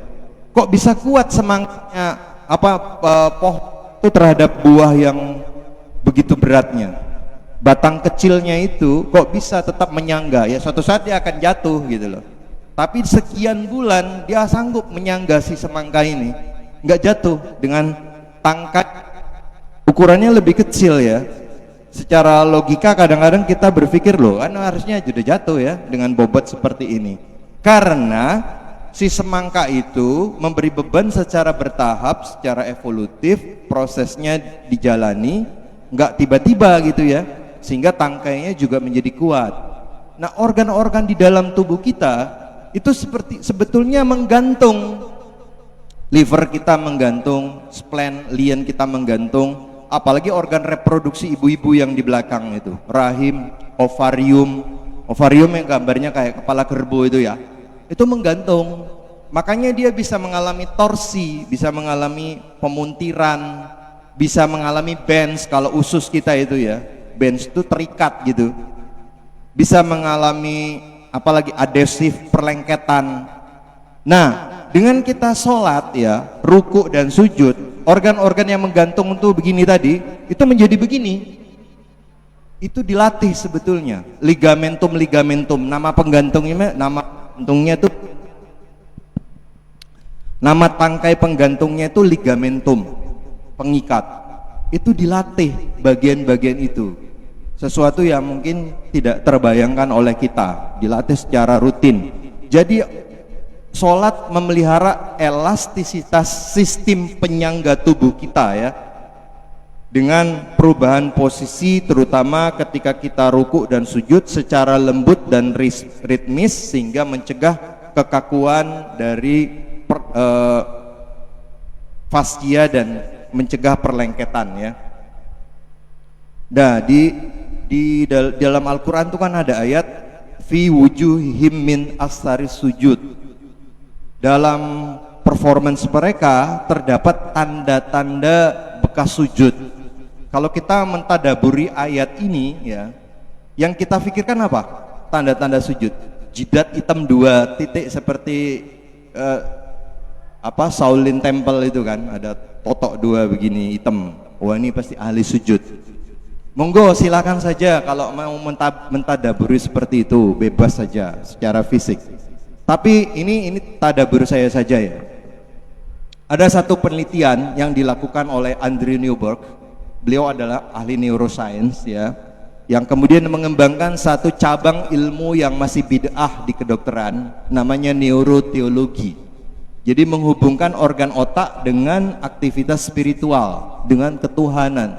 Kok bisa kuat semangkanya pohon itu terhadap buah yang begitu beratnya? Batang kecilnya itu kok bisa tetap menyangga ya, suatu saat dia akan jatuh gitu loh. Tapi sekian bulan dia sanggup menyangga si semangka ini, nggak jatuh dengan tangkai ukurannya lebih kecil ya. Secara logika kadang-kadang kita berpikir loh, kan harusnya sudah jatuh ya dengan bobot seperti ini. Karena si semangka itu memberi beban secara bertahap, secara evolutif, prosesnya dijalani, nggak tiba-tiba gitu ya, sehingga tangkainya juga menjadi kuat. Nah, organ-organ di dalam tubuh kita itu sebetulnya menggantung. Liver kita menggantung, spleen, lien kita menggantung, apalagi organ reproduksi ibu-ibu yang di belakang itu, rahim, ovarium yang gambarnya kayak kepala kerbau itu ya, itu menggantung. Makanya dia bisa mengalami torsi, bisa mengalami pemuntiran, bisa mengalami bends. Kalau usus kita itu ya, bends itu terikat gitu, bisa mengalami apalagi adhesif, perlengketan. Nah, dengan kita sholat ya, ruku dan sujud, organ-organ yang menggantung itu begini tadi, itu menjadi begini. Itu dilatih sebetulnya. Ligamentum, nama penggantungnya, nama gantungnya itu Nama tangkai penggantungnya itu ligamentum, pengikat. Itu dilatih bagian-bagian itu. Sesuatu yang mungkin tidak terbayangkan oleh kita, dilatih secara rutin. Jadi sholat memelihara elastisitas sistem penyangga tubuh kita ya, dengan perubahan posisi terutama ketika kita ruku dan sujud secara lembut dan ritmis sehingga mencegah kekakuan dari fascia dan mencegah perlengketan ya. Nah, di dalam Al-Quran itu kan ada ayat fi wujuhihim min asaris sujud. Dalam performance mereka terdapat tanda-tanda bekas sujud. Kalau kita mentadaburi ayat ini ya, yang kita pikirkan apa? Tanda-tanda sujud. Jidat hitam 2 titik seperti Shaolin Temple itu kan, ada totok 2 begini hitam. Wah, ini pasti ahli sujud. Monggo silakan saja kalau mau mentadaburi seperti itu, bebas saja secara fisik. Tapi ini tadabur saya saja ya. Ada satu penelitian yang dilakukan oleh Andrew Newberg. Beliau adalah ahli neuroscience ya, yang kemudian mengembangkan satu cabang ilmu yang masih bid'ah di kedokteran, namanya neuroteologi. Jadi menghubungkan organ otak dengan aktivitas spiritual, dengan ketuhanan.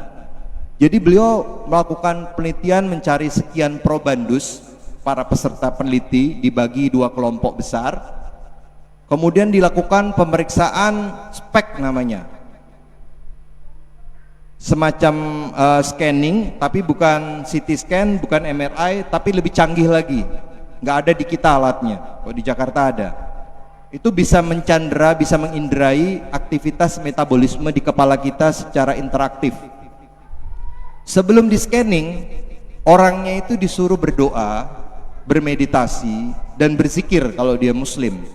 Jadi beliau melakukan penelitian mencari sekian probandus, para peserta peneliti dibagi 2 kelompok besar. Kemudian dilakukan pemeriksaan spek namanya. Semacam scanning, tapi bukan CT scan, bukan MRI, tapi lebih canggih lagi. Nggak ada di kita alatnya, kalau di Jakarta ada. Itu bisa mencandra, bisa mengindrai aktivitas metabolisme di kepala kita secara interaktif. Sebelum di scanning, orangnya itu disuruh berdoa, bermeditasi, dan berzikir kalau dia muslim.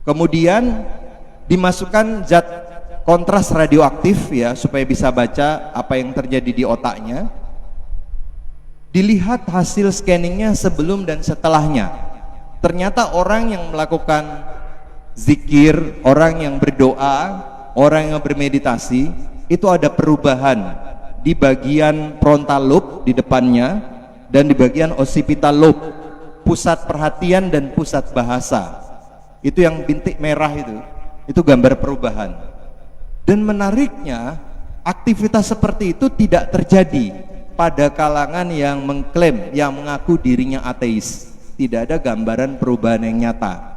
Kemudian dimasukkan zat kontras radioaktif ya, supaya bisa baca apa yang terjadi di otaknya. Dilihat hasil scanningnya sebelum dan setelahnya. Ternyata orang yang melakukan zikir, orang yang berdoa, orang yang bermeditasi, itu ada perubahan di bagian frontal lobe di depannya dan di bagian occipital lobe, pusat perhatian dan pusat bahasa. Itu yang bintik merah itu gambar perubahan. Dan menariknya, aktivitas seperti itu tidak terjadi pada kalangan yang mengklaim, yang mengaku dirinya ateis. Tidak ada gambaran perubahan yang nyata.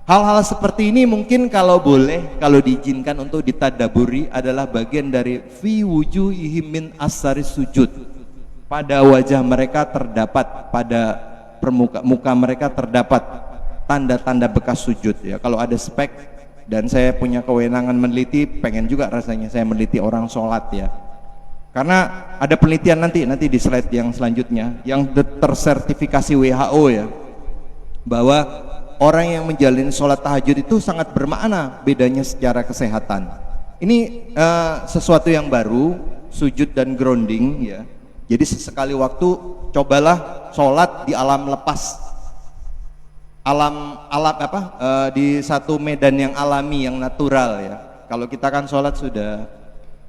Hal-hal seperti ini mungkin kalau boleh, kalau diizinkan untuk ditadaburi adalah bagian dari fi wujuhihim min asaris sujud. Pada wajah mereka terdapat, pada muka mereka terdapat tanda-tanda bekas sujud ya. Kalau ada spek, dan saya punya kewenangan meneliti, pengen juga rasanya saya meneliti orang sholat ya. Karena ada penelitian nanti di slide yang selanjutnya yang tersertifikasi WHO ya, bahwa orang yang menjalin sholat tahajud itu sangat bermakna bedanya secara kesehatan. Ini sesuatu yang baru, sujud dan grounding ya. Jadi sesekali waktu cobalah sholat di alam lepas, di satu medan yang alami, yang natural ya. Kalau kita kan sholat sudah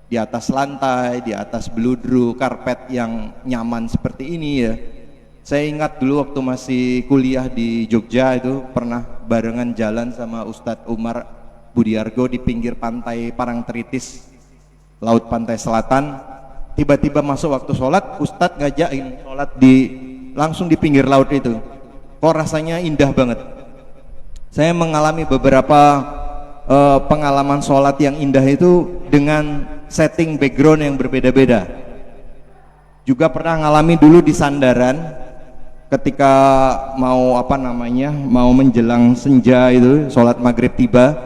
di atas lantai, di atas beludru, karpet yang nyaman seperti ini ya. Saya ingat dulu waktu masih kuliah di Jogja itu pernah barengan jalan sama Ustadz Umar Budiargo di pinggir pantai Parangtritis, Laut Pantai Selatan. Tiba-tiba masuk waktu sholat, Ustadz ngajakin sholat langsung di pinggir laut itu. Kok rasanya indah banget. Saya mengalami beberapa pengalaman sholat yang indah itu dengan setting background yang berbeda-beda. Juga pernah ngalami dulu di Sandaran, ketika mau mau menjelang senja itu, sholat maghrib tiba,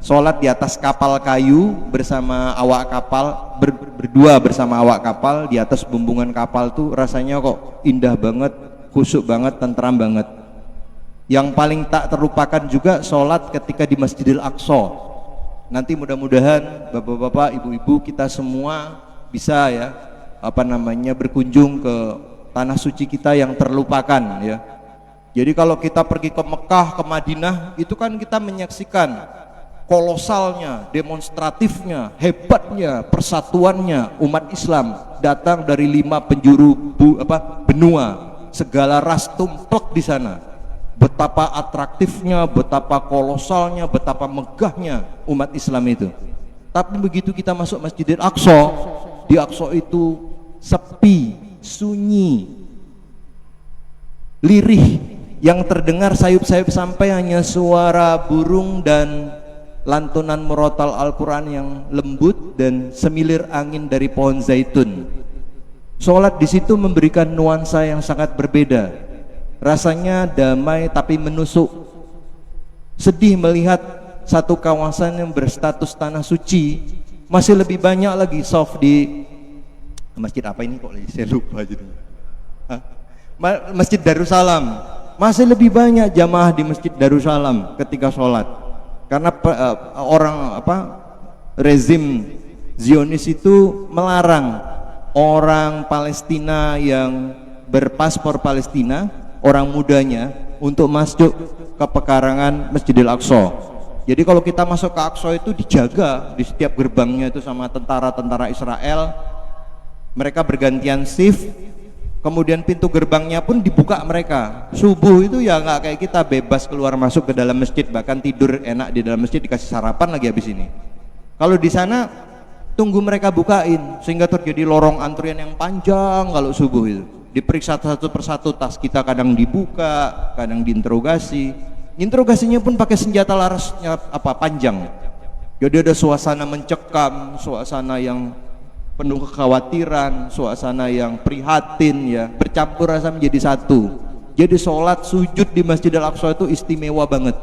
sholat di atas kapal kayu bersama awak kapal, berdua bersama awak kapal di atas bumbungan kapal tuh rasanya kok indah banget, khusyuk banget, tentram banget. Yang paling tak terlupakan juga sholat ketika di Masjidil Aqsa. Nanti mudah-mudahan bapak-bapak, ibu-ibu kita semua bisa ya berkunjung ke tanah suci kita yang terlupakan ya. Jadi kalau kita pergi ke Mekah, ke Madinah, itu kan kita menyaksikan kolosalnya, demonstratifnya, hebatnya, persatuannya umat Islam datang dari 5 penjuru benua, segala ras tumplek di sana. Betapa atraktifnya, betapa kolosalnya, betapa megahnya umat Islam itu. Tapi begitu kita masuk Masjidil Aqsa, di Aqsa itu sepi, sunyi, lirih, yang terdengar sayup-sayup sampai hanya suara burung dan lantunan murotal Al-Quran yang lembut dan semilir angin dari pohon zaitun. Sholat di situ memberikan nuansa yang sangat berbeda. Rasanya damai tapi menusuk. Sedih melihat satu kawasan yang berstatus tanah suci masih lebih banyak lagi shaf di masjid apa ini kok saya lupa jadi. Masjid Darussalam. Masih lebih banyak jamaah di Masjid Darussalam ketika sholat. Karena rezim Zionis itu melarang orang Palestina yang berpaspor Palestina, orang mudanya, untuk masuk ke pekarangan Masjidil Aqsa. Jadi kalau kita masuk ke Aqsa itu dijaga di setiap gerbangnya itu sama tentara-tentara Israel. Mereka bergantian shift. Kemudian pintu gerbangnya pun dibuka mereka. Subuh itu ya nggak kayak kita bebas keluar masuk ke dalam masjid, bahkan tidur enak di dalam masjid, dikasih sarapan lagi habis ini. Kalau di sana tunggu mereka bukain, sehingga terjadi lorong antrian yang panjang kalau subuh itu. Diperiksa satu persatu, tas kita kadang dibuka, kadang diinterogasi. Interogasinya pun pakai senjata larasnya panjang. Jadi ada suasana mencekam, suasana yang penuh kekhawatiran, suasana yang prihatin ya, bercampur rasa menjadi satu. Jadi sholat sujud di Masjidil Aqsa itu istimewa banget.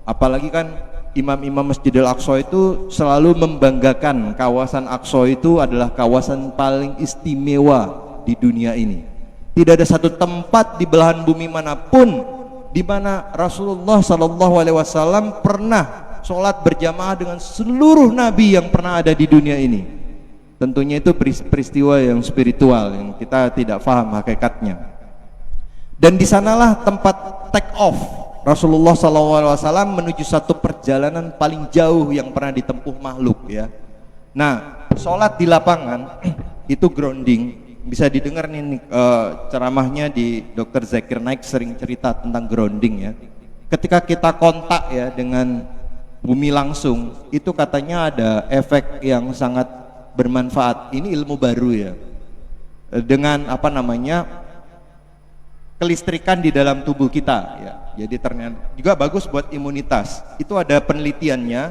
Apalagi kan imam-imam Masjidil Aqsa itu selalu membanggakan kawasan Aqsa itu adalah kawasan paling istimewa di dunia ini. Tidak ada satu tempat di belahan bumi manapun di mana Rasulullah SAW pernah sholat berjamaah dengan seluruh nabi yang pernah ada di dunia ini. Tentunya itu peristiwa yang spiritual yang kita tidak paham hakikatnya. Dan di sanalah tempat take off Rasulullah SAW menuju satu perjalanan paling jauh yang pernah ditempuh makhluk ya. Nah, sholat di lapangan itu grounding. Bisa didengar nih ceramahnya di Dr. Zakir Naik sering cerita tentang grounding ya. Ketika kita kontak ya dengan bumi langsung, itu katanya ada efek yang sangat bermanfaat. Ini ilmu baru ya, dengan kelistrikan di dalam tubuh kita ya. Jadi ternyata juga bagus buat imunitas. Itu ada penelitiannya.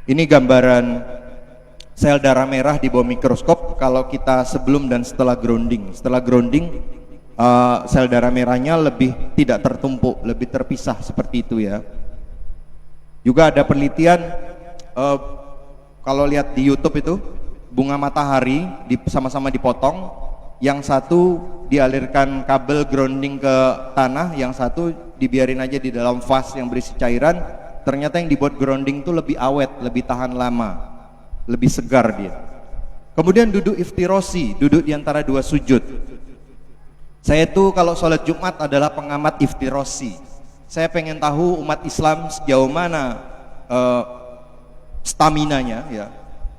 Ini gambaran sel darah merah di bawah mikroskop kalau kita sebelum dan setelah grounding. Setelah grounding sel darah merahnya lebih tidak tertumpuk, lebih terpisah seperti itu ya. Juga ada penelitian kalau lihat di YouTube itu bunga matahari sama-sama dipotong, yang satu dialirkan kabel grounding ke tanah, yang satu dibiarin aja di dalam vas yang berisi cairan. Ternyata yang dibuat grounding itu lebih awet, lebih tahan lama, lebih segar dia. Kemudian duduk iftirosi, duduk di antara dua sujud. Saya tuh kalau sholat Jumat adalah pengamat iftirosi. Saya pengen tahu umat Islam sejauh mana staminanya ya.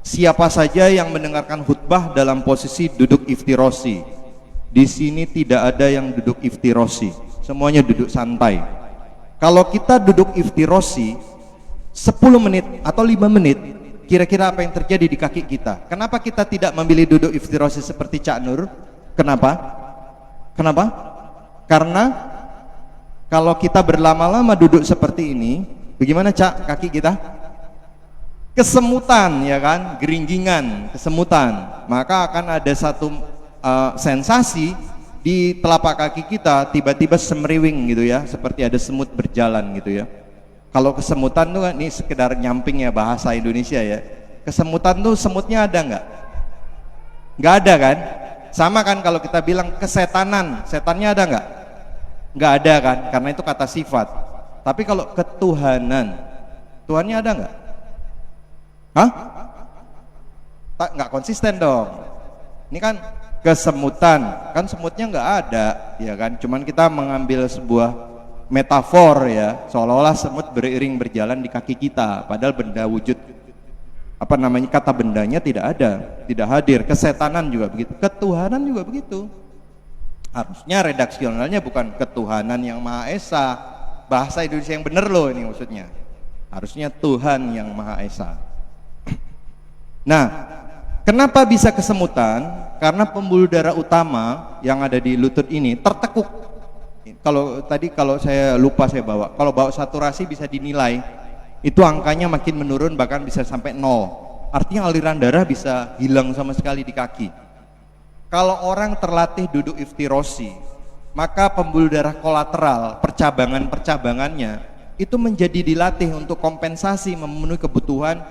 Siapa saja yang mendengarkan khutbah dalam posisi duduk iftirosi. Di sini tidak ada yang duduk iftirosi, semuanya duduk santai. Kalau kita duduk iftirosi 10 menit atau 5 menit, kira-kira apa yang terjadi di kaki kita? Kenapa kita tidak memilih duduk iftirosi seperti Cak Nur? Kenapa? Karena kalau kita berlama-lama duduk seperti ini, bagaimana Cak kaki kita? Kesemutan ya kan, geringgingan, kesemutan. Maka akan ada satu sensasi di telapak kaki kita tiba-tiba semriwing gitu ya, seperti ada semut berjalan gitu ya. Kalau kesemutan tuh ini sekedar nyamping ya bahasa Indonesia ya. Kesemutan tuh semutnya ada nggak? Nggak ada kan? Sama kan kalau kita bilang kesetanan, setannya ada nggak? Nggak ada kan? Karena itu kata sifat. Tapi kalau ketuhanan, Tuhannya ada nggak? Hah? Nggak konsisten dong. Ini kan kesemutan, kan semutnya nggak ada, ya kan? Cuman kita mengambil sebuah metafor ya, seolah-olah semut beriring berjalan di kaki kita, padahal benda wujud kata bendanya tidak ada, tidak hadir. Kesetanan juga begitu, ketuhanan juga begitu. Harusnya redaksionalnya bukan ketuhanan yang Maha Esa, bahasa Indonesia yang bener loh ini maksudnya. Harusnya Tuhan yang Maha Esa. Nah, kenapa bisa kesemutan? Karena pembuluh darah utama yang ada di lutut ini tertekuk. Kalau saya lupa saya bawa. Kalau bawa saturasi bisa dinilai, itu angkanya makin menurun, bahkan bisa sampai 0. Artinya aliran darah bisa hilang sama sekali di kaki. Kalau orang terlatih duduk iftirosi, maka pembuluh darah kolateral, percabangan-percabangannya itu menjadi dilatih untuk kompensasi memenuhi kebutuhan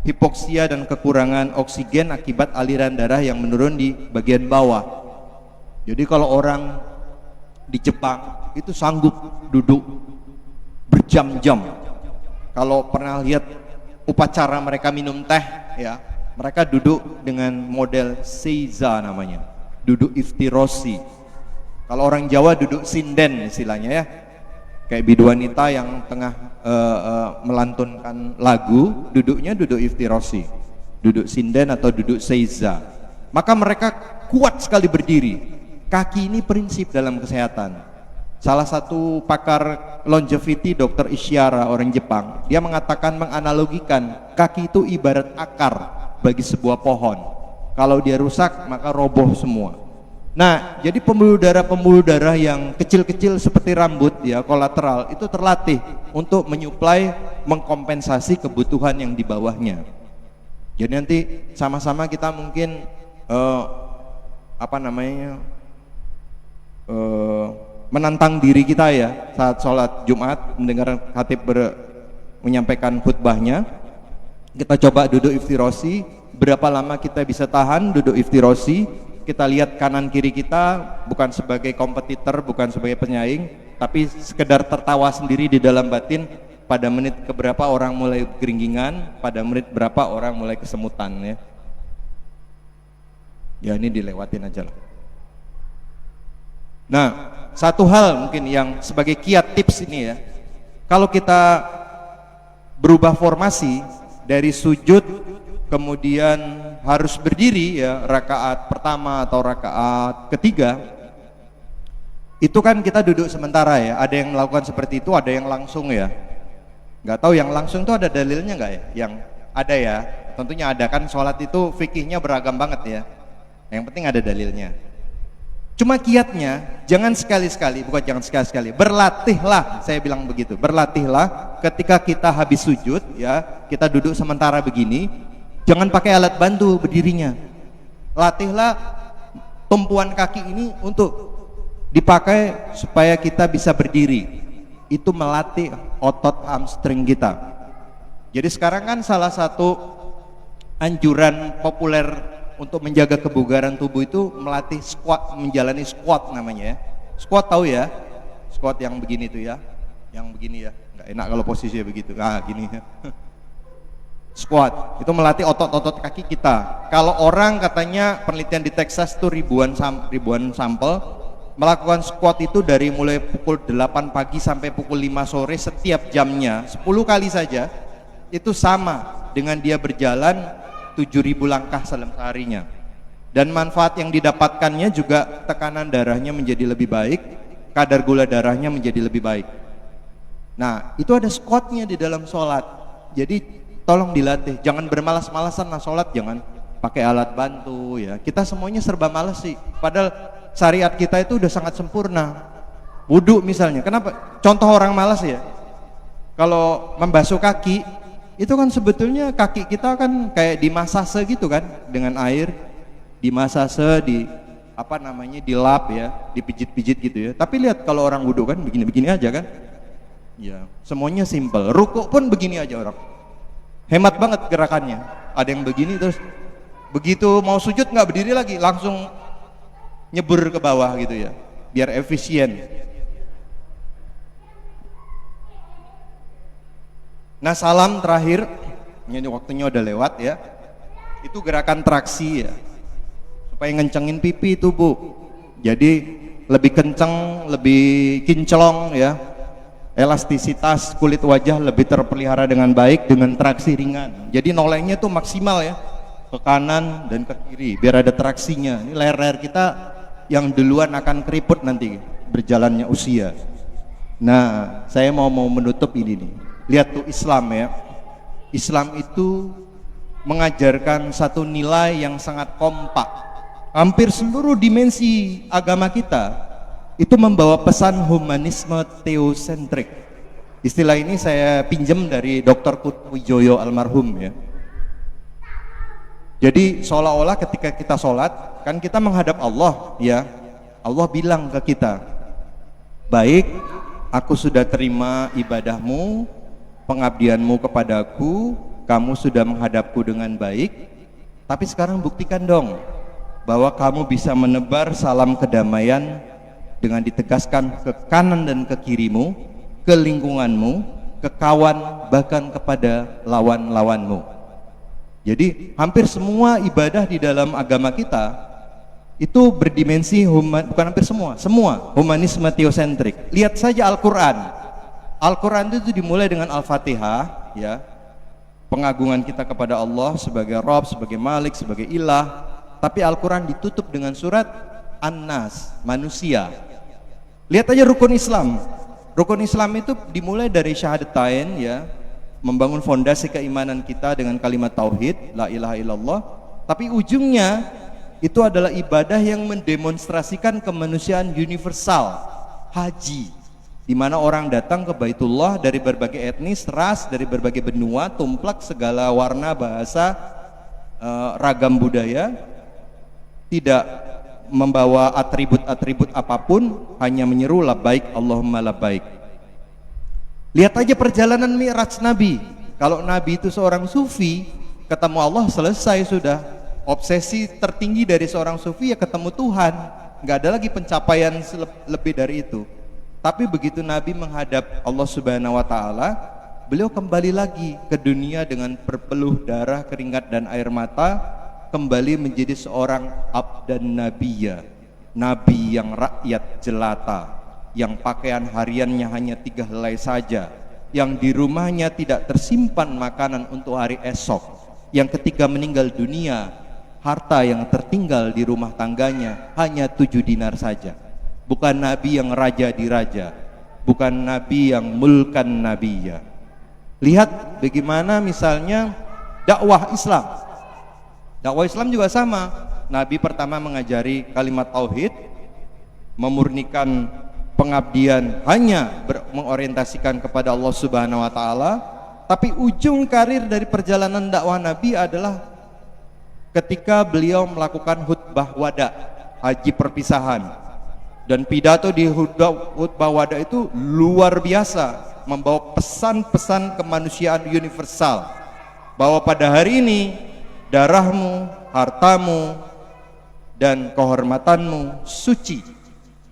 hipoksia dan kekurangan oksigen akibat aliran darah yang menurun di bagian bawah. Jadi kalau orang di Jepang itu sanggup duduk berjam-jam. Kalau pernah lihat upacara mereka minum teh ya, mereka duduk dengan model seiza namanya, duduk iftirosi. Kalau orang Jawa duduk sinden istilahnya ya, kayak biduanita yang tengah melantunkan lagu, duduknya duduk iftirosi, duduk sinden atau duduk seiza. Maka mereka kuat sekali berdiri. Kaki ini prinsip dalam kesehatan. Salah satu pakar longevity, Dr. Ishihara, orang Jepang, dia mengatakan, menganalogikan kaki itu ibarat akar bagi sebuah pohon. Kalau dia rusak maka roboh semua. Nah, jadi pembuluh darah yang kecil-kecil seperti rambut ya, kolateral, itu terlatih untuk menyuplai, mengkompensasi kebutuhan yang di bawahnya. Jadi nanti sama-sama kita mungkin menantang diri kita ya, saat sholat Jumat mendengar khatib menyampaikan khutbahnya, kita coba duduk iftirosi. Berapa lama kita bisa tahan duduk iftirosi? Kita lihat kanan kiri kita bukan sebagai kompetitor, bukan sebagai penyaing, tapi sekedar tertawa sendiri di dalam batin. Pada menit keberapa orang mulai geringgingan, pada menit berapa orang mulai kesemutan ya. Ya ini dilewatin aja lah. Nah, satu hal mungkin yang sebagai kiat tips ini ya, kalau kita berubah formasi dari sujud kemudian harus berdiri ya, rakaat pertama atau rakaat ketiga, itu kan kita duduk sementara ya. Ada yang melakukan seperti itu, ada yang langsung ya. Nggak tahu yang langsung tuh ada dalilnya nggak ya? Yang ada ya, tentunya ada, kan sholat itu fikihnya beragam banget ya. Yang penting ada dalilnya. Cuma kiatnya jangan sekali-sekali, bukan jangan sekali-sekali, berlatihlah, saya bilang begitu, berlatihlah ketika kita habis sujud ya, kita duduk sementara begini, jangan pakai alat bantu berdirinya. Latihlah tumpuan kaki ini untuk dipakai supaya kita bisa berdiri. Itu melatih otot hamstring kita. Jadi sekarang kan salah satu anjuran populer untuk menjaga kebugaran tubuh itu melatih squat, menjalani squat namanya ya. Squat tahu ya? Squat yang begini tuh ya, yang begini ya. Nggak enak kalau posisinya begitu. Ah gini ya. Squat itu melatih otot-otot kaki kita. Kalau orang katanya penelitian di Texas tuh ribuan sampel melakukan squat itu dari mulai pukul 8 pagi sampai pukul 5 sore setiap jamnya 10 kali saja, itu sama dengan dia berjalan 7.000 langkah dalam seharinya. Dan manfaat yang didapatkannya juga tekanan darahnya menjadi lebih baik, kadar gula darahnya menjadi lebih baik. Nah itu ada squatnya di dalam sholat. Jadi tolong dilatih, jangan bermalas-malasan lah sholat, jangan pakai alat bantu ya. Kita semuanya serba malas sih, padahal syariat kita itu udah sangat sempurna. Wudhu misalnya, kenapa? Contoh orang malas ya, kalau membasuh kaki, itu kan sebetulnya kaki kita kan kayak dimasase gitu kan, dengan air, dimasase, dilap ya, dipijit-pijit gitu ya. Tapi lihat kalau orang wudhu kan begini-begini aja kan, ya semuanya simple. Rukuk pun begini aja orang, hemat banget gerakannya. Ada yang begini terus begitu mau sujud nggak berdiri lagi, langsung nyebur ke bawah gitu ya, biar efisien. Nah salam terakhir, ini waktunya udah lewat ya, itu gerakan traksi ya, supaya ngencengin pipi itu Bu. Jadi lebih kenceng, lebih kinclong ya. elastisitas kulit wajah lebih terpelihara dengan baik dengan traksi ringan. Jadi nolengnya tuh maksimal ya, ke kanan dan ke kiri biar ada traksinya. Ini leher-leher kita yang duluan akan keriput nanti berjalannya usia. Nah, saya mau menutup ini nih. Lihat tuh Islam ya. Islam itu mengajarkan satu nilai yang sangat kompak. Hampir seluruh dimensi agama kita itu membawa pesan humanisme teosentrik. Istilah ini saya pinjam dari Dr. Kutwijoyo almarhum ya. Jadi seolah-olah ketika kita sholat, kan kita menghadap Allah ya. Allah bilang ke kita, baik, aku sudah terima ibadahmu, pengabdianmu kepadaku, kamu sudah menghadapku dengan baik, tapi sekarang buktikan dong bahwa kamu bisa menebar salam kedamaian dengan ditegaskan ke kanan dan ke kirimu, ke lingkunganmu, ke kawan, bahkan kepada lawan-lawanmu. Jadi hampir semua ibadah di dalam agama kita itu berdimensi bukan hampir semua humanisme teosentrik. Lihat saja Al-Quran. Al-Quran itu dimulai dengan Al-Fatihah ya, pengagungan kita kepada Allah sebagai Rabb, sebagai Malik, sebagai Ilah. Tapi Al-Quran ditutup dengan surat An-Nas, manusia. Lihat aja rukun Islam. Rukun Islam itu dimulai dari syahadatain ya, membangun fondasi keimanan kita dengan kalimat tauhid, la ilaha illallah. Tapi ujungnya itu adalah ibadah yang mendemonstrasikan kemanusiaan universal, haji, di mana orang datang ke Baitullah dari berbagai etnis, ras, dari berbagai benua, tumplak, segala warna, bahasa, ragam budaya, tidak membawa atribut-atribut apapun, hanya menyeru labbaik Allahumma labbaik. Lihat aja perjalanan Mi'raj Nabi. Kalau Nabi itu seorang sufi, ketemu Allah selesai sudah. Obsesi tertinggi dari seorang sufi ya ketemu Tuhan. Nggak ada lagi pencapaian lebih dari itu. Tapi begitu Nabi menghadap Allah Subhanahu wa Ta'ala, beliau kembali lagi ke dunia dengan berpeluh darah, keringat dan air mata, kembali menjadi seorang abdan nabiyya, nabi yang rakyat jelata, yang pakaian hariannya hanya 3 helai saja, yang di rumahnya tidak tersimpan makanan untuk hari esok, yang ketika meninggal dunia harta yang tertinggal di rumah tangganya hanya 7 dinar saja. Bukan nabi yang raja di raja, bukan nabi yang mulkan nabiyya. Lihat bagaimana misalnya dakwah Islam. Dakwah Islam juga sama. Nabi pertama mengajari kalimat tauhid, memurnikan pengabdian hanya mengorientasikan kepada Allah Subhanahu wa Ta'ala. Tapi ujung karir dari perjalanan dakwah Nabi adalah ketika beliau melakukan khutbah wada, haji perpisahan. Dan pidato di khutbah wada itu luar biasa, membawa pesan-pesan kemanusiaan universal, bahwa pada hari ini darahmu, hartamu, dan kehormatanmu suci.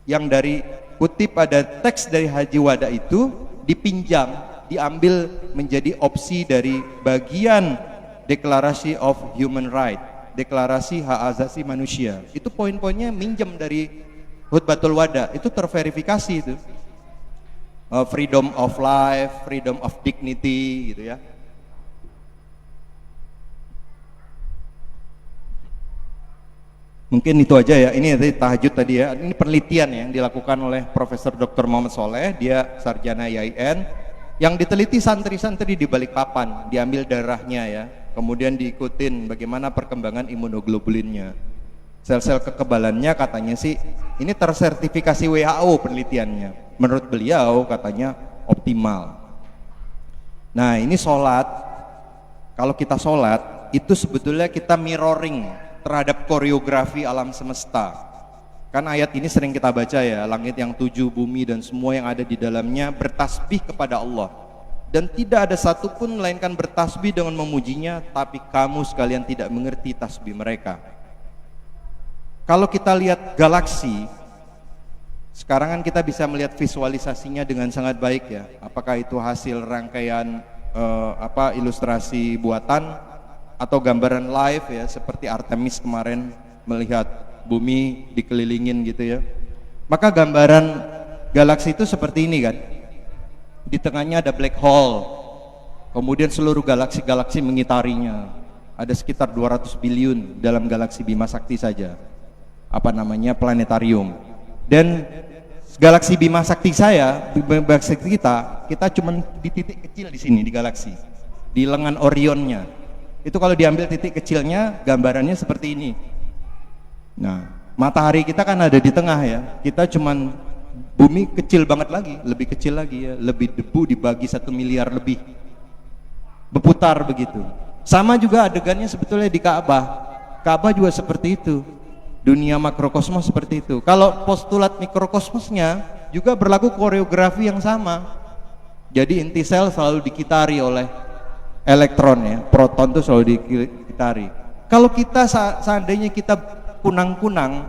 Yang dari kutip pada teks dari Haji Wada itu dipinjam, diambil menjadi opsi dari bagian Declaration of Human Rights, deklarasi hak asasi manusia. Itu poin-poinnya minjem dari Khutbatul Wada, itu terverifikasi itu. Freedom of life, freedom of dignity gitu ya. Mungkin itu aja ya. Ini tadi tahajud tadi ya. Ini penelitian yang dilakukan oleh Profesor Dr. Muhammad Soleh, dia sarjana IAIN, yang diteliti santri-santri di Balikpapan, diambil darahnya ya. Kemudian diikutin bagaimana perkembangan imunoglobulinnya. Sel-sel kekebalannya katanya sih ini tersertifikasi WHO penelitiannya. Menurut beliau katanya optimal. Nah, ini sholat. Kalau kita sholat itu sebetulnya kita mirroring terhadap koreografi alam semesta. Kan ayat ini sering kita baca ya, langit yang 7, bumi dan semua yang ada di dalamnya bertasbih kepada Allah. Dan tidak ada satupun melainkan bertasbih dengan memujinya, tapi kamu sekalian tidak mengerti tasbih mereka. Kalau kita lihat galaksi, sekarang kan kita bisa melihat visualisasinya dengan sangat baik ya. Apakah itu hasil rangkaian ilustrasi buatan atau gambaran live ya, seperti Artemis kemarin melihat bumi dikelilingin gitu ya. Maka gambaran galaksi itu seperti ini kan. di tengahnya ada black hole, kemudian seluruh galaksi-galaksi mengitarinya. Ada sekitar 200 biliun dalam galaksi Bima Sakti saja, planetarium. Dan galaksi Bima Sakti Bima Sakti kita cuma di titik kecil di sini di galaksi, di lengan Orionnya. Itu kalau diambil titik kecilnya, gambarannya seperti ini. Nah, matahari kita kan ada di tengah ya. Kita cuman bumi kecil banget lagi, lebih kecil lagi ya, lebih debu dibagi 1 miliar lebih, berputar begitu. Sama juga adegannya sebetulnya di Ka'bah. Ka'bah juga seperti itu. Dunia makrokosmos seperti itu. Kalau postulat mikrokosmosnya juga berlaku koreografi yang sama. Jadi inti sel selalu dikitari oleh elektron ya, proton itu selalu dikitari. Kalau kita seandainya kita kunang-kunang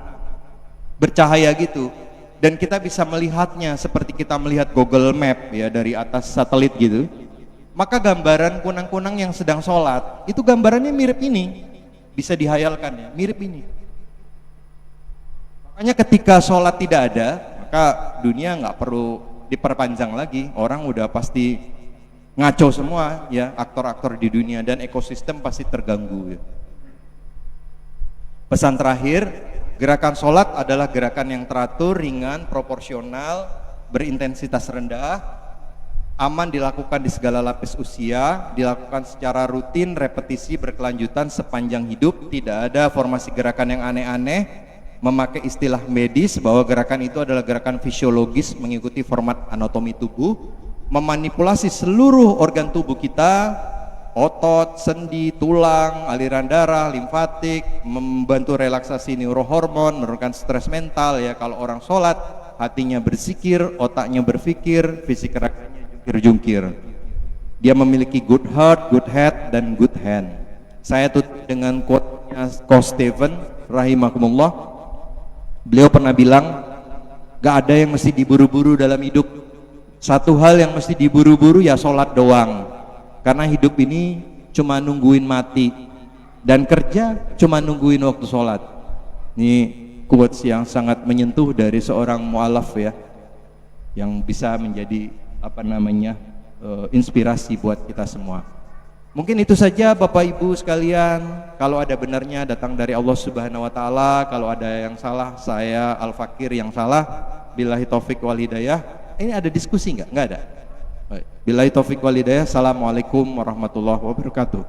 bercahaya gitu, dan kita bisa melihatnya seperti kita melihat Google Map ya dari atas satelit gitu, maka gambaran kunang-kunang yang sedang sholat itu gambarannya mirip ini, bisa dihayalkan ya, mirip ini. Makanya ketika sholat tidak ada, maka dunia nggak perlu diperpanjang lagi, orang udah pasti ngaco semua ya, aktor-aktor di dunia, dan ekosistem pasti terganggu ya. Pesan terakhir, gerakan sholat adalah gerakan yang teratur, ringan, proporsional, berintensitas rendah, aman dilakukan di segala lapis usia, dilakukan secara rutin, repetisi berkelanjutan sepanjang hidup, tidak ada formasi gerakan yang aneh-aneh, memakai istilah medis bahwa gerakan itu adalah gerakan fisiologis mengikuti format anatomi tubuh, memanipulasi seluruh organ tubuh kita, otot, sendi, tulang, aliran darah, limfatik, membantu relaksasi neurohormon, menurunkan stres mental ya. Kalau orang sholat, hatinya berzikir, otaknya berpikir, fisik rakyatnya jungkir-jungkir. Dia memiliki good heart, good head, dan good hand. Saya tutup dengan quote-nya Coach Stephen rahimahumullah. Beliau pernah bilang, gak ada yang mesti diburu-buru dalam hidup. Satu hal yang mesti diburu-buru ya sholat doang. Karena hidup ini cuma nungguin mati, dan kerja cuma nungguin waktu sholat. Ini quotes yang sangat menyentuh dari seorang mu'alaf ya, yang bisa menjadi inspirasi buat kita semua. Mungkin itu saja Bapak Ibu sekalian. Kalau ada benarnya datang dari Allah Subhanahu wa taala, kalau ada yang salah saya Al-Fakir yang salah. Billahi taufik wal hidayah. Ini ada diskusi enggak? Enggak ada. Billahi taufik wal hidayah. Assalamualaikum warahmatullahi wabarakatuh.